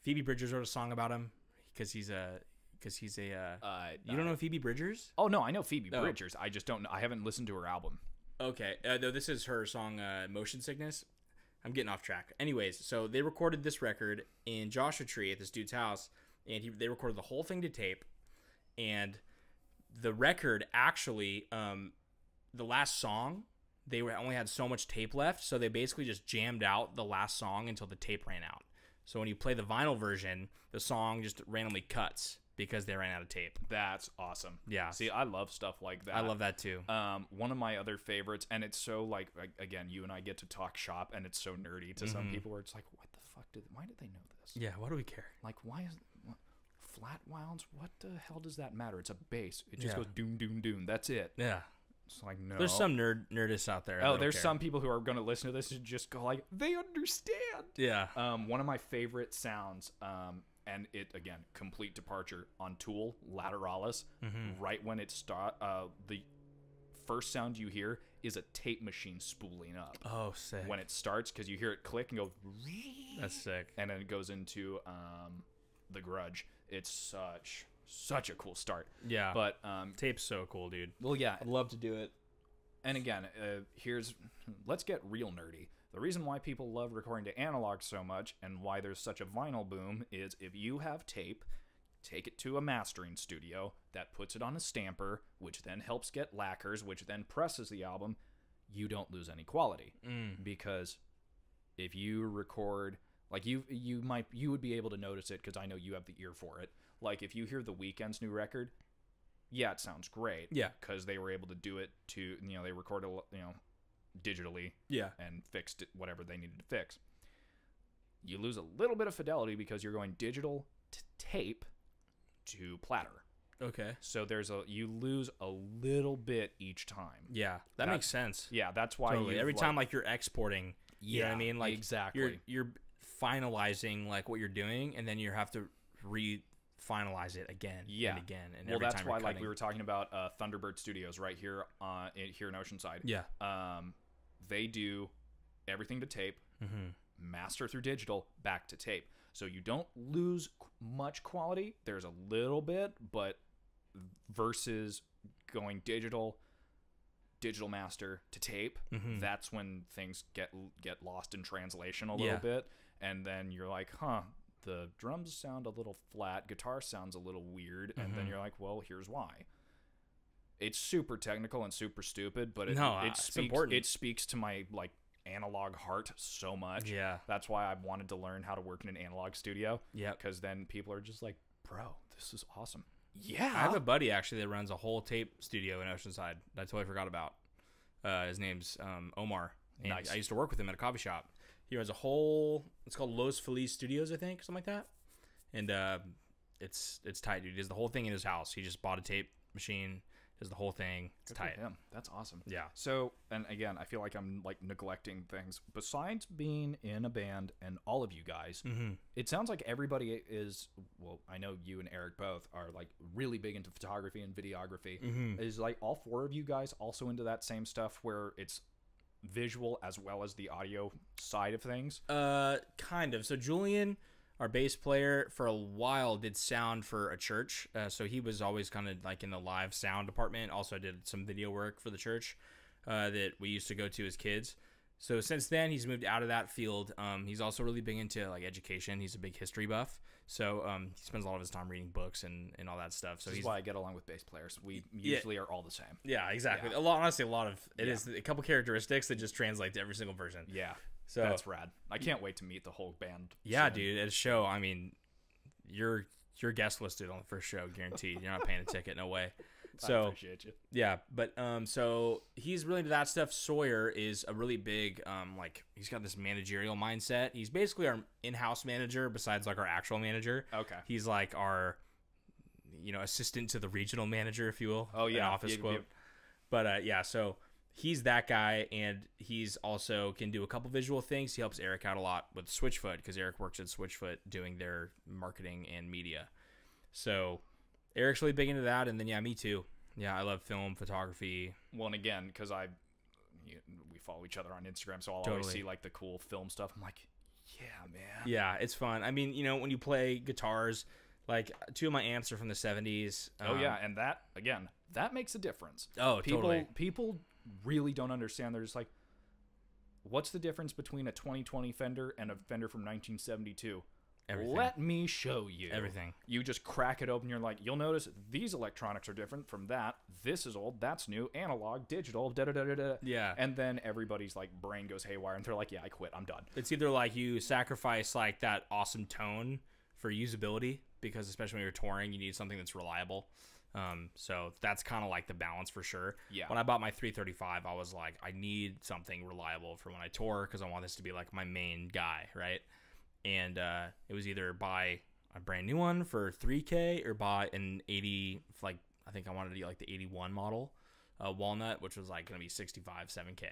Phoebe Bridgers wrote a song about him because he's a. You don't know Phoebe Bridgers? Oh no, I know Phoebe Bridgers. I just don't know. I haven't listened to her album. Okay, though this is her song Motion Sickness. I'm getting off track. Anyways, so they recorded this record in Joshua Tree at this dude's house, and they recorded the whole thing to tape. And the record actually, the last song, they only had so much tape left, so they basically just jammed out the last song until the tape ran out. So when you play the vinyl version, the song just randomly cuts because they ran out of tape. That's awesome. Yeah. See, I love stuff like that. I love that too. One of my other favorites, and it's so like again, you and I get to talk shop, and it's so nerdy to some people where it's like, what the fuck why did they know this? Yeah, why do we care? Like, why is flat wounds? What the hell does that matter? It's a bass. It just goes doom doom doom. That's it. Yeah. It's like, no. There's some nerdists out there. Oh, there's some people who are going to listen to this and just go like, they understand. Yeah. One of my favorite sounds, and it, again, complete departure on Tool, Lateralis. Right when it the first sound you hear is a tape machine spooling up. Oh, sick. When it starts, because you hear it click and go. That's sick. And then it goes into The Grudge. It's such a cool start. Yeah. But tape's so cool, dude. well, yeah. I'd love to do it. And again, let's get real nerdy. The reason why people love recording to analog so much and why there's such a vinyl boom is if you have tape, take it to a mastering studio that puts it on a stamper, which then helps get lacquers, which then presses the album, you don't lose any quality. Because if you record, like you would be able to notice it because I know you have the ear for it. Like if you hear The Weeknd's new record, yeah, it sounds great. Yeah. Because they were able to do it to, they recorded, digitally. Yeah. And fixed it, whatever they needed to fix. You lose a little bit of fidelity because you're going digital to tape to platter. Okay. So you lose a little bit each time. Yeah. That makes sense. Yeah, that's why totally. Every time like you're exporting, you know what I mean? Like exactly. You're finalizing like what you're doing, and then you have to finalize it again and again. And well, that's why like we were talking about Thunderbird Studios right here here in Oceanside. Yeah. They do everything to tape, master through digital, back to tape. So you don't lose much quality. There's a little bit, but versus going digital master to tape, that's when things get lost in translation a little bit. And then you're like, the drums sound a little flat, guitar sounds a little weird, and then you're like, well, here's why. It's super technical and super stupid, but it speaks to my like analog heart so much. Yeah. That's why I wanted to learn how to work in an analog studio. Yeah. Because then people are just like, bro, this is awesome. Yeah. I have a buddy actually that runs a whole tape studio in Oceanside that I totally forgot about. His name's Omar. And Nice. I used to work with him at a coffee shop. He runs a whole, it's called Los Feliz Studios, I think, something like that. And it's tight, dude. He does the whole thing in his house. He just bought a tape machine, does the whole thing. It's tight. Him. That's awesome. Yeah. So, and again, I feel like I'm like neglecting things. Besides being in a band and all of you guys, it sounds like everybody is, well, I know you and Eric both are like really big into photography and videography. Is like all four of you guys also into that same stuff where it's visual as well as the audio side of things? Kind of. So Julian, our bass player, for a while did sound for a church. So he was always kind of like in the live sound department. Also did some video work for the church that we used to go to as kids. So since then, he's moved out of that field. He's also really big into like education. He's a big history buff. So he spends a lot of his time reading books and all that stuff. So This is why I get along with bass players. We usually are all the same. Yeah, exactly. Yeah. Honestly, a lot of it is a couple characteristics that just translate to every single version. Yeah. So that's rad. I can't wait to meet the whole band. Yeah, soon. dude. At a show, I mean, you're guest listed on the first show, guaranteed. You're not paying a ticket, no way. So I appreciate you. Yeah, but so he's really into that stuff. Sawyer is a really big like he's got this managerial mindset. He's basically our in-house manager besides like our actual manager. Okay. He's like our assistant to the regional manager, if you will. Oh yeah, an office quote. But yeah, so he's that guy, and he's also can do a couple visual things. He helps Eric out a lot with Switchfoot because Eric works at Switchfoot doing their marketing and media. So Eric's really big into that, and then me too. Yeah, I love film, photography. Well, and again, because we follow each other on Instagram, so I'll always see like the cool film stuff. I'm like, yeah, man. Yeah, it's fun. I mean, when you play guitars, like two of my amps are from the 70s. Oh yeah, and that again, that makes a difference. Oh, totally. People really don't understand. They're just like, what's the difference between a 2020 Fender and a Fender from 1972? Everything. Let me show you. Everything. You just crack it open. You're like, you'll notice these electronics are different from that. This is old. That's new. Analog, digital, da-da-da-da-da. Yeah. And then everybody's like brain goes haywire and they're like, yeah, I quit. I'm done. It's either like you sacrifice like that awesome tone for usability, because especially when you're touring, you need something that's reliable. So that's kind of like the balance for sure. Yeah. When I bought my 335, I was like, I need something reliable for when I tour, because I want this to be like my main guy, right? And it was either buy a brand new one for $3K or buy an 80, like I think I wanted to get like the 81 model walnut, which was like going to be 65, 7K. And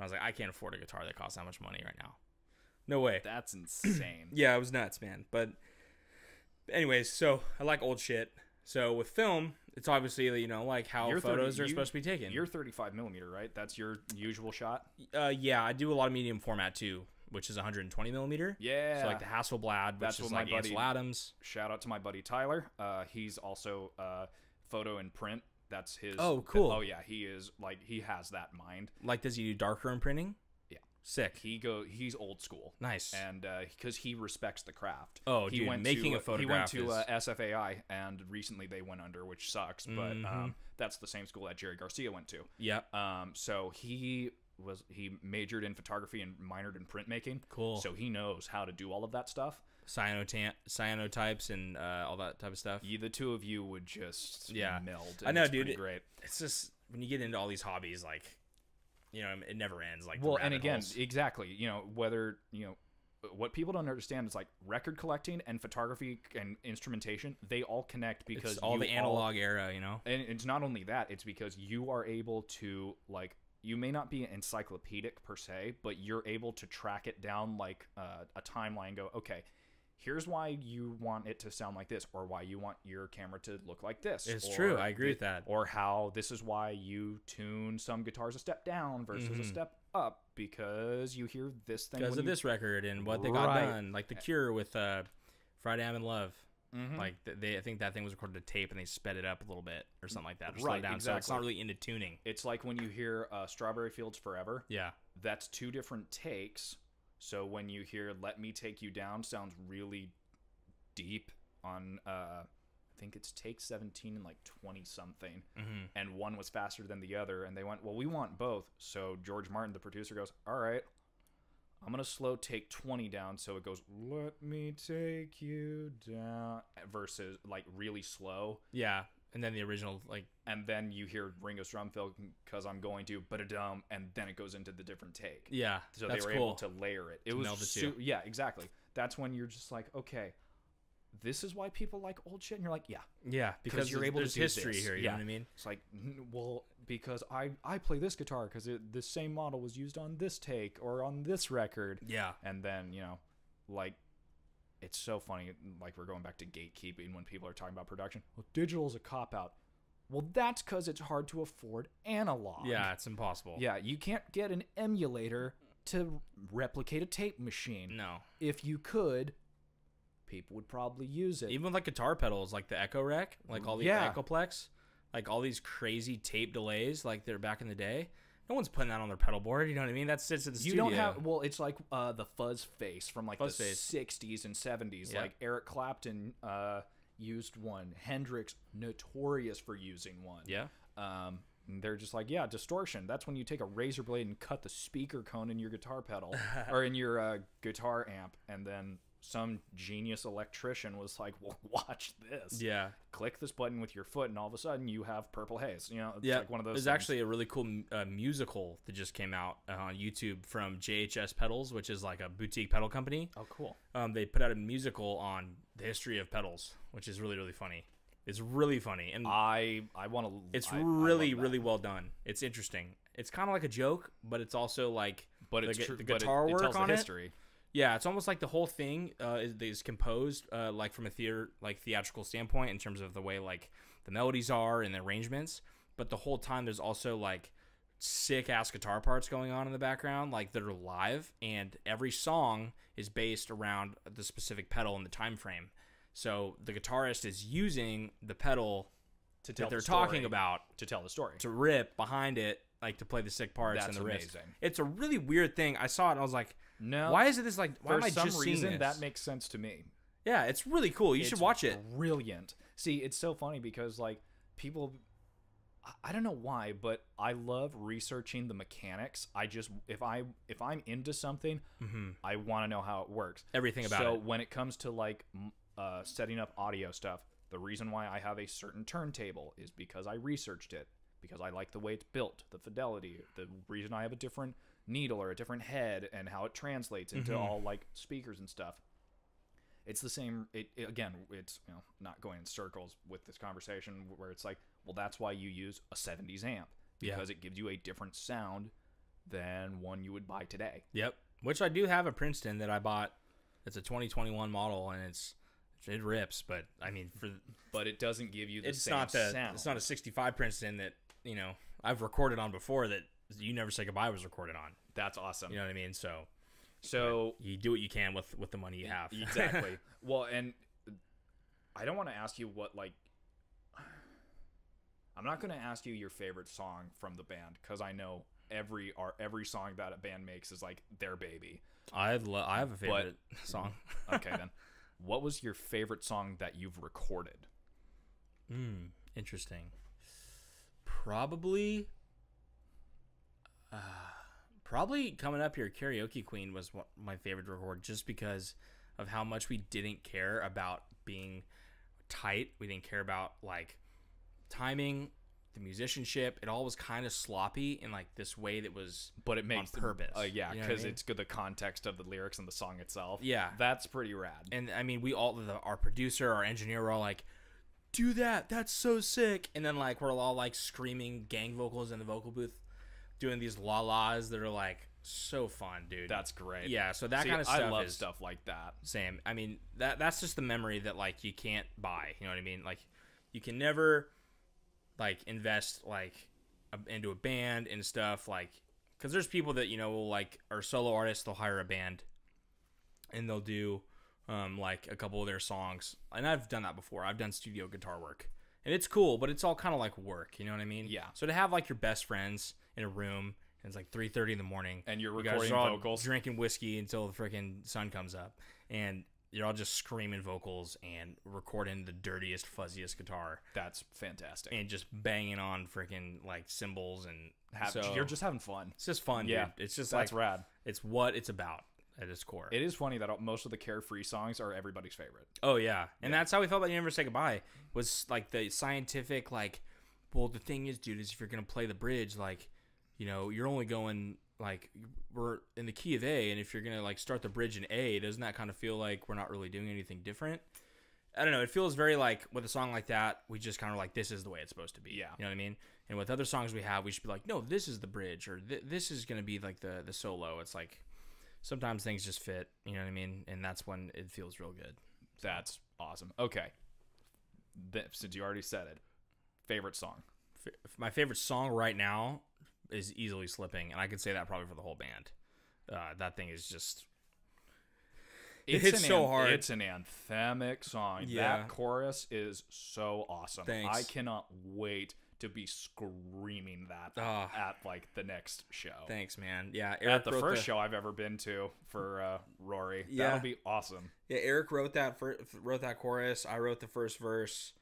I was like, I can't afford a guitar that costs that much money right now. No way. That's insane. Yeah, it was nuts, man. But anyways, so I like old shit. So with film, it's obviously, you know, like how photos are supposed to be taken. You're 35 millimeter, right? That's your usual shot? Yeah, I do a lot of medium format too, which is 120 millimeter. Yeah. So like the Hasselblad, which is like Ansel Adams. Shout out to my buddy Tyler. He's also photo and print. That's his. Oh, cool. Oh yeah, he is like, he has that mind. Like, does he do darkroom printing? Yeah. Sick. He's old school. Nice. And because he respects the craft. Oh, dude, making a photograph. He went to SFAI, and recently they went under, which sucks. But that's the same school that Jerry Garcia went to. Yeah. So he majored in photography and minored in printmaking. Cool. So he knows how to do all of that stuff. Cyanotypes and all that type of stuff. The two of you would just meld. I know, it's dude. Great. It's just when you get into all these hobbies, like, you know, it never ends. Like, well, and again, exactly. You know, whether what people don't understand is like record collecting and photography and instrumentation, they all connect because it's all the analog era, you know. And it's not only that; it's because you are able to like. You may not be encyclopedic per se, but you're able to track it down like a timeline and go, okay, here's why you want it to sound like this, or why you want your camera to look like this. It's true. I agree with that. Or how this is why you tune some guitars a step down versus a step up, because you hear this thing. Because of this record and what they got done. Like The Cure with Friday I'm in Love. Like I think that thing was recorded to tape and they sped it up a little bit or something like that. Or slowed down. Exactly. So it's not really into tuning. It's like when you hear Strawberry Fields Forever. Yeah. That's two different takes. So when you hear Let Me Take You Down, sounds really deep on, I think it's take 17 and like 20 something. And one was faster than the other. And they went, well, we want both. So George Martin, the producer, goes, all right, I'm going to slow take 20 down so it goes, let me take you down, versus like really slow. Yeah. And then the original, like. And then you hear Ringo's drum fill, because I'm going to, ba-da-dum, and then it goes into the different take. Yeah. So they were able to layer it. It was yeah, exactly. That's when you're just like, okay, this is why people like old shit. And you're like, yeah. Yeah. Because you're able to do history this. here. You know what I mean? It's like, well, because I play this guitar because the same model was used on this take or on this record. Yeah. And then, you know, like, it's so funny. Like, we're going back to gatekeeping when people are talking about production. Well, digital is a cop-out. Well, that's because it's hard to afford analog. Yeah, it's impossible. Yeah, you can't get an emulator to replicate a tape machine. No. If you could, people would probably use it. Even with like guitar pedals, like the Echo Rec, like all the Echoplex, like all these crazy tape delays, like they're back in the day. No one's putting that on their pedal board. You know what I mean? That sits at the studio. You don't have. Well, it's like the fuzz face from like the 60s and 70s. Yeah. Like Eric Clapton used one. Hendrix, notorious for using one. Yeah. They're just like, yeah, distortion. That's when you take a razor blade and cut the speaker cone in your guitar pedal or in your guitar amp, and then some genius electrician was like, well, watch this. Yeah. Click this button with your foot, and all of a sudden you have Purple Haze. You know, it's like one of those There's things. actually a really cool musical that just came out on YouTube from JHS Pedals, which is like a boutique pedal company. Oh, cool. They put out a musical on the history of pedals, which is really, really funny. It's really funny. And I want to... It's really, really well done. It's interesting. It's kind of like a joke, but it's also like the guitar work tells on the it. History. Yeah, it's almost like the whole thing is composed like from a theatrical standpoint in terms of the way like the melodies are and the arrangements. But the whole time there's also like sick ass guitar parts going on in the background, like that are live, and every song is based around the specific pedal and the time frame. So the guitarist is using the pedal to tell that they're the story, talking about to tell the story, to rip behind it like to play the sick parts and That's the riffs. amazing. It's a really weird thing. I saw it and I was like, No, why is it this like? Why for am I some just seeing reason this? that makes sense to me. Yeah, it's really cool. You should watch it. Brilliant. See, it's so funny because like people, I don't know why, but I love researching the mechanics. I just if I'm into something, I want to know how it works. Everything about So it. when it comes to like setting up audio stuff, the reason why I have a certain turntable is because I researched it, because I like the way it's built, the fidelity, the reason I have a different needle or a different head, and how it translates into all like speakers and stuff. It's the same. Again, it's not going in circles with this conversation where it's like, well, that's why you use a 70s amp, because it gives you a different sound than one you would buy today. Yep. Which I do have a Princeton that I bought. It's a 2021 model, and it rips. But I mean, but it doesn't give you the it's same not sound. It's not a 65 Princeton that I've recorded on before that You Never Say Goodbye was recorded on. That's awesome. You know what I mean? So you do what you can with the money you have. Exactly. Well, and I don't want to ask you what like. I'm not going to ask you your favorite song from the band, because I know every song that a band makes is like their baby. I have a favorite song. Okay, then. What was your favorite song that you've recorded? Interesting. Probably coming up here, Karaoke Queen was my favorite to record, just because of how much we didn't care about being tight. We didn't care about like timing, the musicianship. It all was kind of sloppy in like this way that was, but it makes on purpose. Yeah, You know because what I mean? it's good, the context of the lyrics and the song itself. Yeah. That's pretty rad. And I mean, our producer, our engineer, were all like, "Do that! That's so sick!" And then like we're all like screaming gang vocals in the vocal booth, doing these la-las that are like so fun, dude. That's great. Yeah, so that kind of stuff I love is stuff like that. same. I mean, that's just the memory that like you can't buy. You know what I mean? Like you can never like invest like into a band and stuff, like, because there's people that will like are solo artists. They'll hire a band and they'll do like a couple of their songs, and I've done that before. I've done studio guitar work, and it's cool, but it's all kind of like work. You know what I mean? Yeah. So to have like your best friends in a room, and it's like 3:30 in the morning, And you're you guys recording are all vocals. drinking whiskey until the freaking sun comes up, and you're all just screaming vocals and recording the dirtiest, fuzziest guitar, That's fantastic. and just banging on freaking like cymbals, and You're just having fun. it's just fun, Yeah, dude. It's just that's like rad. it's what it's about at its core. It is funny that most of the Carefree songs are everybody's favorite. Oh yeah, and that's how we felt about You Never Say Goodbye. Was like the scientific, like, well, the thing is, dude, is if you're gonna play the bridge, like, you're only going like we're in the key of A, and if you're gonna like start the bridge in A, doesn't that kind of feel like we're not really doing anything different? I don't know. It feels very like with a song like that, we just kind of like, this is the way it's supposed to be. Yeah. You know what I mean? And with other songs we have, we should be like, no, this is the bridge, or this is gonna be like the solo. It's like sometimes things just fit. You know what I mean? And that's when it feels real good. That's awesome. Okay. Since you already said it, favorite song. My favorite song right now is easily Slipping, and I could say that probably for the whole band. That thing is just it hits so hard. It's an anthemic song. Yeah. That chorus is so awesome. Thanks. I cannot wait to be screaming that at like the next show. Thanks, man. Yeah, At the first show I've ever been to for RORRE. Yeah. That'll be awesome. Yeah, Eric wrote that chorus. I wrote the first verse.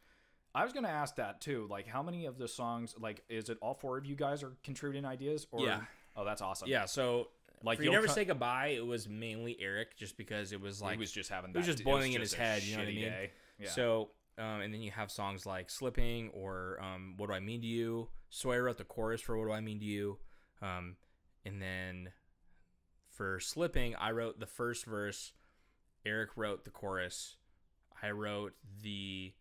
I was gonna ask that too. Like, how many of the songs? Like, is it all four of you guys are contributing ideas? Or Yeah. Oh, that's awesome. Yeah, so Like, for You Never Say Goodbye, it was mainly Eric, just because it was like he was just having. it was that, just boiling in just his a head. You know what I shitty mean? day. Yeah. So, and then you have songs like Slipping or What Do I Mean to You? Sawyer wrote the chorus for What Do I Mean to You? And then for Slipping, I wrote the first verse. Eric wrote the chorus. I wrote the.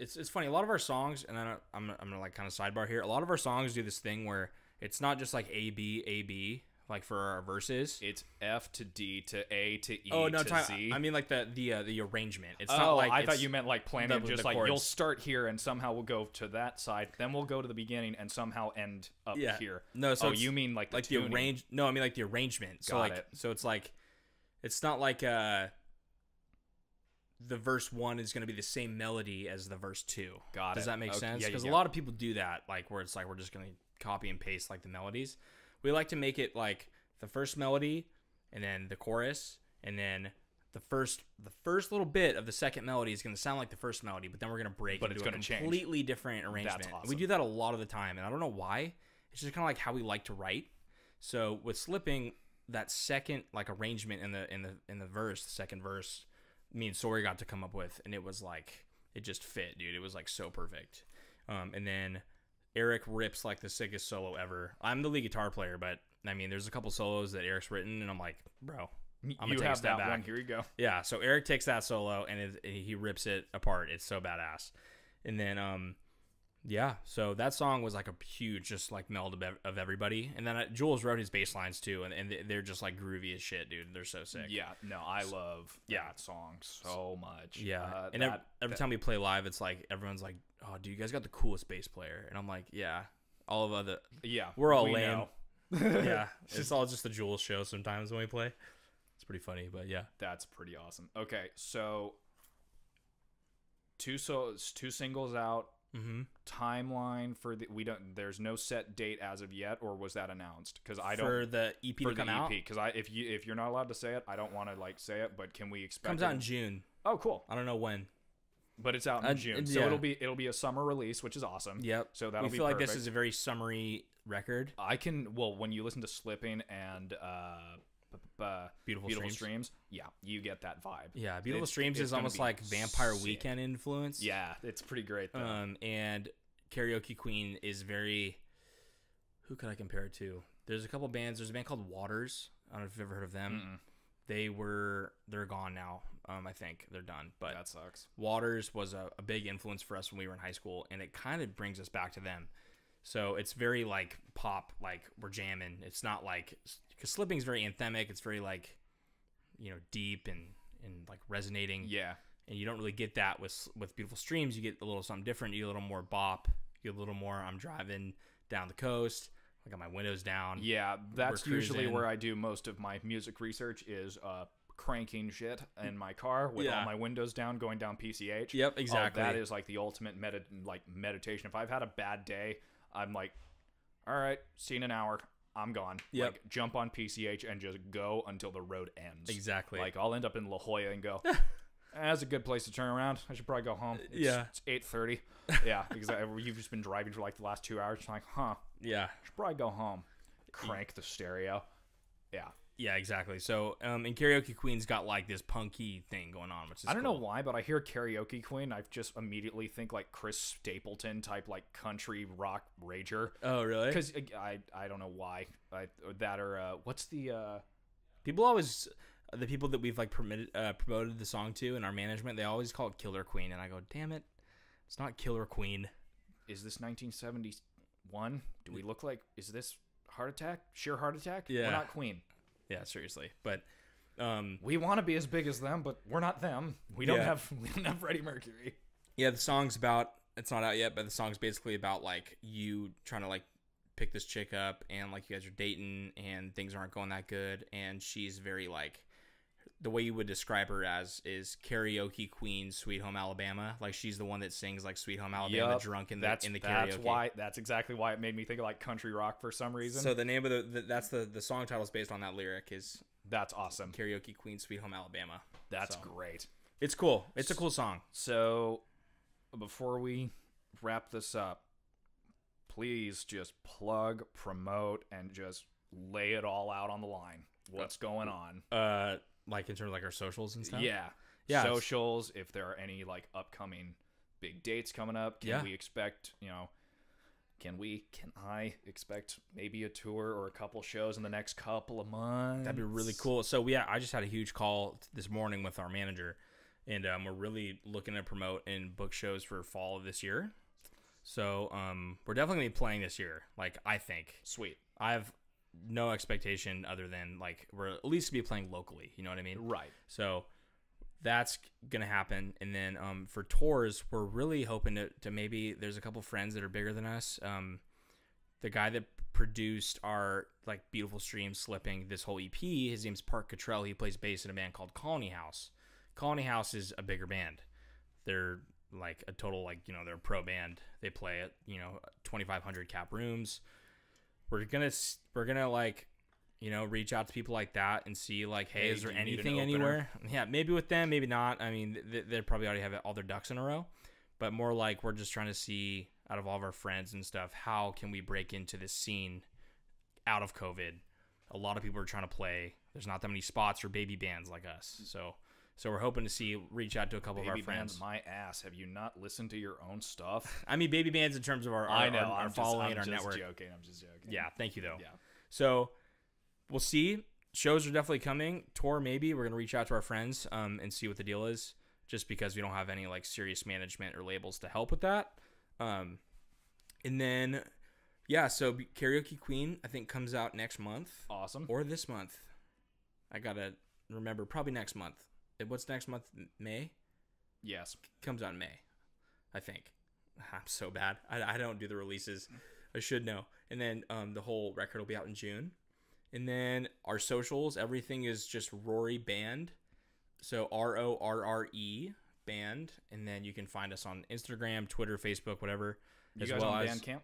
It's funny. A lot of our songs, and I'm gonna like kind of sidebar here. A lot of our songs do this thing where it's not just like A B like for our verses. It's F to D to A to E to Z. I mean like the arrangement. It's not like I thought you meant like planning, just like chords. you'll start here and somehow we'll go to that side, then we'll go to the beginning and somehow end up here. No, so you mean like the tuning. arrange? No, I mean like the arrangement. So Got like it. so it's like it's not like the verse 1 is going to be the same melody as the verse 2. Got Does it. that make Okay, sense? yeah, Because yeah. a lot of people do that, like where it's like we're just going to copy and paste like the melodies. We like to make it like the first melody and then the chorus, and then the first little bit of the second melody is going to sound like the first melody, but then we're going to break into a completely different arrangement. That's awesome. We do that a lot of the time, and I don't know why. It's just kind of like how we like to write. So with Slipping, that second like arrangement in the verse, the second verse, me and Sawyer got to come up with, and it was like it just fit, dude. It was like so perfect. And then Eric rips like the sickest solo ever. I'm the lead guitar player, but I mean, there's a couple solos that Eric's written, and I'm like, bro, I'm gonna take a step back. One. Here you go. Yeah. So Eric takes that solo and he rips it apart. It's so badass. And then yeah. So that song was like a huge just like meld of everybody. And then Jules wrote his bass lines too, and they're just like groovy as shit, dude. They're so sick. Yeah. No, I love that song so much. Yeah. And every time we play live, it's like everyone's like, "Oh, dude, you guys got the coolest bass player." And I'm like, "Yeah." All of other we're all lame. Yeah. It's all just the Jules show sometimes when we play. It's pretty funny, but yeah. That's pretty awesome. Okay, so two singles out. Mm-hmm. Timeline for there's no set date as of yet, or was that announced? Because I don't for the EP to come out. Because if you're not allowed to say it, I don't want to like say it. But can we expect? Comes out in June. Oh, cool. I don't know when, but it's out in June, so it'll be a summer release, which is awesome. Yep. So that'll be. We feel like this is a very summery record. When you listen to Slipping and Beautiful Streams, yeah, you get that vibe. Yeah, Beautiful Streams is almost like Vampire Weekend influence. Yeah, it's pretty great though. And Karaoke Queen is very, who could I compare it to? There's a couple bands. There's a band called Waters. I don't know if you've ever heard of them. They're gone now. I think they're done, but that sucks. Waters was a big influence for us when we were in high school, and it kind of brings us back to them. So it's very like pop, like we're jamming. It's not like, because Slipping's very anthemic. It's very like, deep and like resonating. Yeah. And you don't really get that with Beautiful Streams. You get a little something different. You get a little more bop. You get a little more, I'm driving down the coast. I got my windows down. Yeah, that's usually where I do most of my music research is cranking shit in my car with all my windows down, going down PCH. Yep, exactly. That is like the ultimate meditation. If I've had a bad day, I'm like, all right, see you in an hour. I'm gone. Yep. Like, jump on PCH and just go until the road ends. Exactly. Like, I'll end up in La Jolla and go, that's a good place to turn around. I should probably go home. It's 8:30. Yeah, exactly. You've just been driving for like the last 2 hours. It's like, yeah. I should probably go home. Crank the stereo. Yeah. Yeah, exactly. So, and Karaoke Queen's got like this punky thing going on, which is I don't know why, but I hear Karaoke Queen, I just immediately think like Chris Stapleton type like country rock rager. Oh, really? Because I don't know why. What's the the people that we've like promoted the song to in our management, they always call it Killer Queen, and I go, damn it, it's not Killer Queen. Is this 1971? Do we look like? Is this Heart Attack? Sheer Heart Attack? Yeah, we're not Queen. Yeah, seriously. But we want to be as big as them, but we're not them. We don't have Freddie Mercury. Yeah, the song's about, it's not out yet, but the song's basically about like you trying to like pick this chick up, and like you guys are dating and things aren't going that good, and she's very like, the way you would describe her as is Karaoke Queen, Sweet Home Alabama. Like she's the one that sings like Sweet Home Alabama drunk in the karaoke. That's exactly why it made me think of like country rock for some reason. So the name of the song title is based on that lyric. That's awesome. Karaoke Queen, Sweet Home Alabama. That's great. It's cool. It's a cool song. So before we wrap this up, please just plug, promote, and just lay it all out on the line. What's going on? Like in terms of like our socials and stuff? Yeah. Socials, if there are any like upcoming big dates coming up, can we expect, can I expect maybe a tour or a couple shows in the next couple of months? That'd be really cool. So I just had a huge call this morning with our manager, and we're really looking to promote and book shows for fall of this year. So we're definitely going to be playing this year, like I think. Sweet. I have no expectation other than like we're at least be playing locally, you know what I mean? Right. So that's gonna happen. And then for tours, we're really hoping to maybe, there's a couple friends that are bigger than us. The guy that produced our like Beautiful Streams, Slipping, this whole EP, his name's Park Cottrell. He plays bass in a band called Colony House. Colony House is a bigger band. They're like a total, like, they're a pro band. They play at 2,500 cap rooms. we're gonna like, you know, reach out to people like that and see like, hey, is there anything anywhere? Yeah, maybe with them, maybe not. I mean, they probably already have all their ducks in a row, but more like we're just trying to see out of all of our friends and stuff, how can we break into this scene out of COVID? A lot of people are trying to play. There's not that many spots for baby bands like us, so we're hoping to reach out to a couple of our friends. Bands, my ass. Have you not listened to your own stuff? I mean, baby bands in terms of our following and our network. I'm just joking. Yeah, thank you though. Yeah. So we'll see. Shows are definitely coming. Tour maybe. We're gonna reach out to our friends and see what the deal is. Just because we don't have any like serious management or labels to help with that. And then yeah, so Karaoke Queen I think comes out next month. Awesome. Or this month. I gotta remember. Probably next month. What's next month? May? Yes. Comes out in May, I think. I'm so bad. I don't do the releases. I should know. And then the whole record will be out in June. And then our socials, everything is just RORRE Band. So RORRE Band. And then you can find us on Instagram, Twitter, Facebook, whatever. You guys on Bandcamp?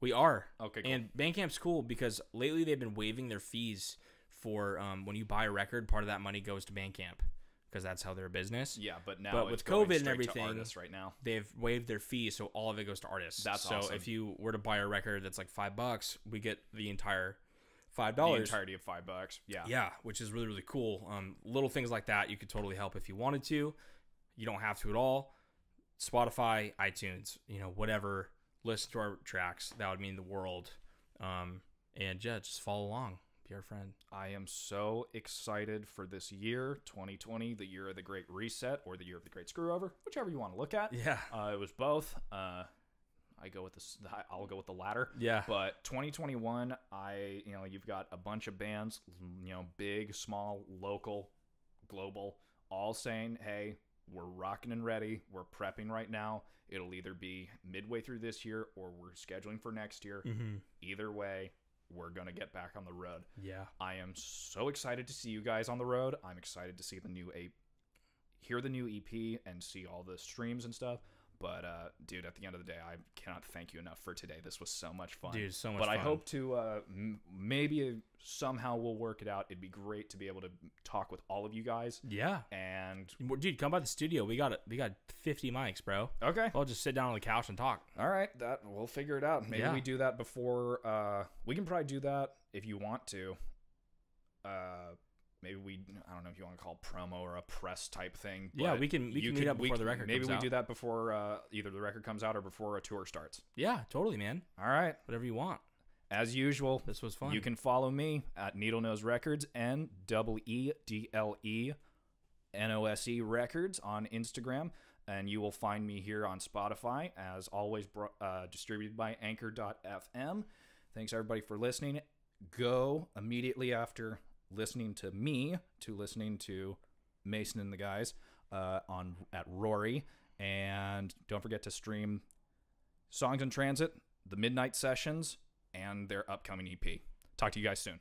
We are. Okay, cool. And Bandcamp's cool because lately they've been waiving their fees for when you buy a record, part of that money goes to Bandcamp. Because that's how they're a business. Yeah, but now with COVID and everything, right now they've waived their fees, so all of it goes to artists. That's so awesome. If you were to buy a record that's like $5, we get the entire $5. The entirety of $5. Yeah. Yeah, which is really, really cool. Little things like that you could totally help if you wanted to. You don't have to at all. Spotify, iTunes, you know, whatever. Listen to our tracks. That would mean the world. And yeah, just follow along. Be our friend. I am so excited for this year, 2020, the year of the Great Reset or the year of the Great Screw Over, whichever you want to look at. Yeah. It was both. I'll go with the latter. Yeah. But 2021, you've got a bunch of bands, you know, big, small, local, global, all saying, hey, we're rocking and ready. We're prepping right now. It'll either be midway through this year or we're scheduling for next year. Mm-hmm. Either way, we're going to get back on the road. Yeah. I am so excited to see you guys on the road. I'm excited to see hear the new EP and see all the streams and stuff. But, dude, at the end of the day, I cannot thank you enough for today. This was so much fun. Dude, so much fun. But I hope to maybe somehow we'll work it out. It'd be great to be able to talk with all of you guys. Yeah. And dude, come by the studio. We got 50 mics, bro. Okay. I'll just sit down on the couch and talk. All right, we'll figure it out. Maybe we do that before. We can probably do that if you want to. Maybe I don't know if you want to call it promo or a press type thing. Yeah, we can meet up before the record comes out. Maybe we do that before either the record comes out or before a tour starts. Yeah, totally, man. All right. Whatever you want. As usual, this was fun. You can follow me at Needle Nose Records and EEDLENOSE Records on Instagram. And you will find me here on Spotify, as always, distributed by Anchor.fm. Thanks, everybody, for listening. Go immediately after listening to me to listening to Mason and the guys at RORRE. And don't forget to stream Songs in Transit, the Midnight Sessions, and their upcoming EP. Talk to you guys soon.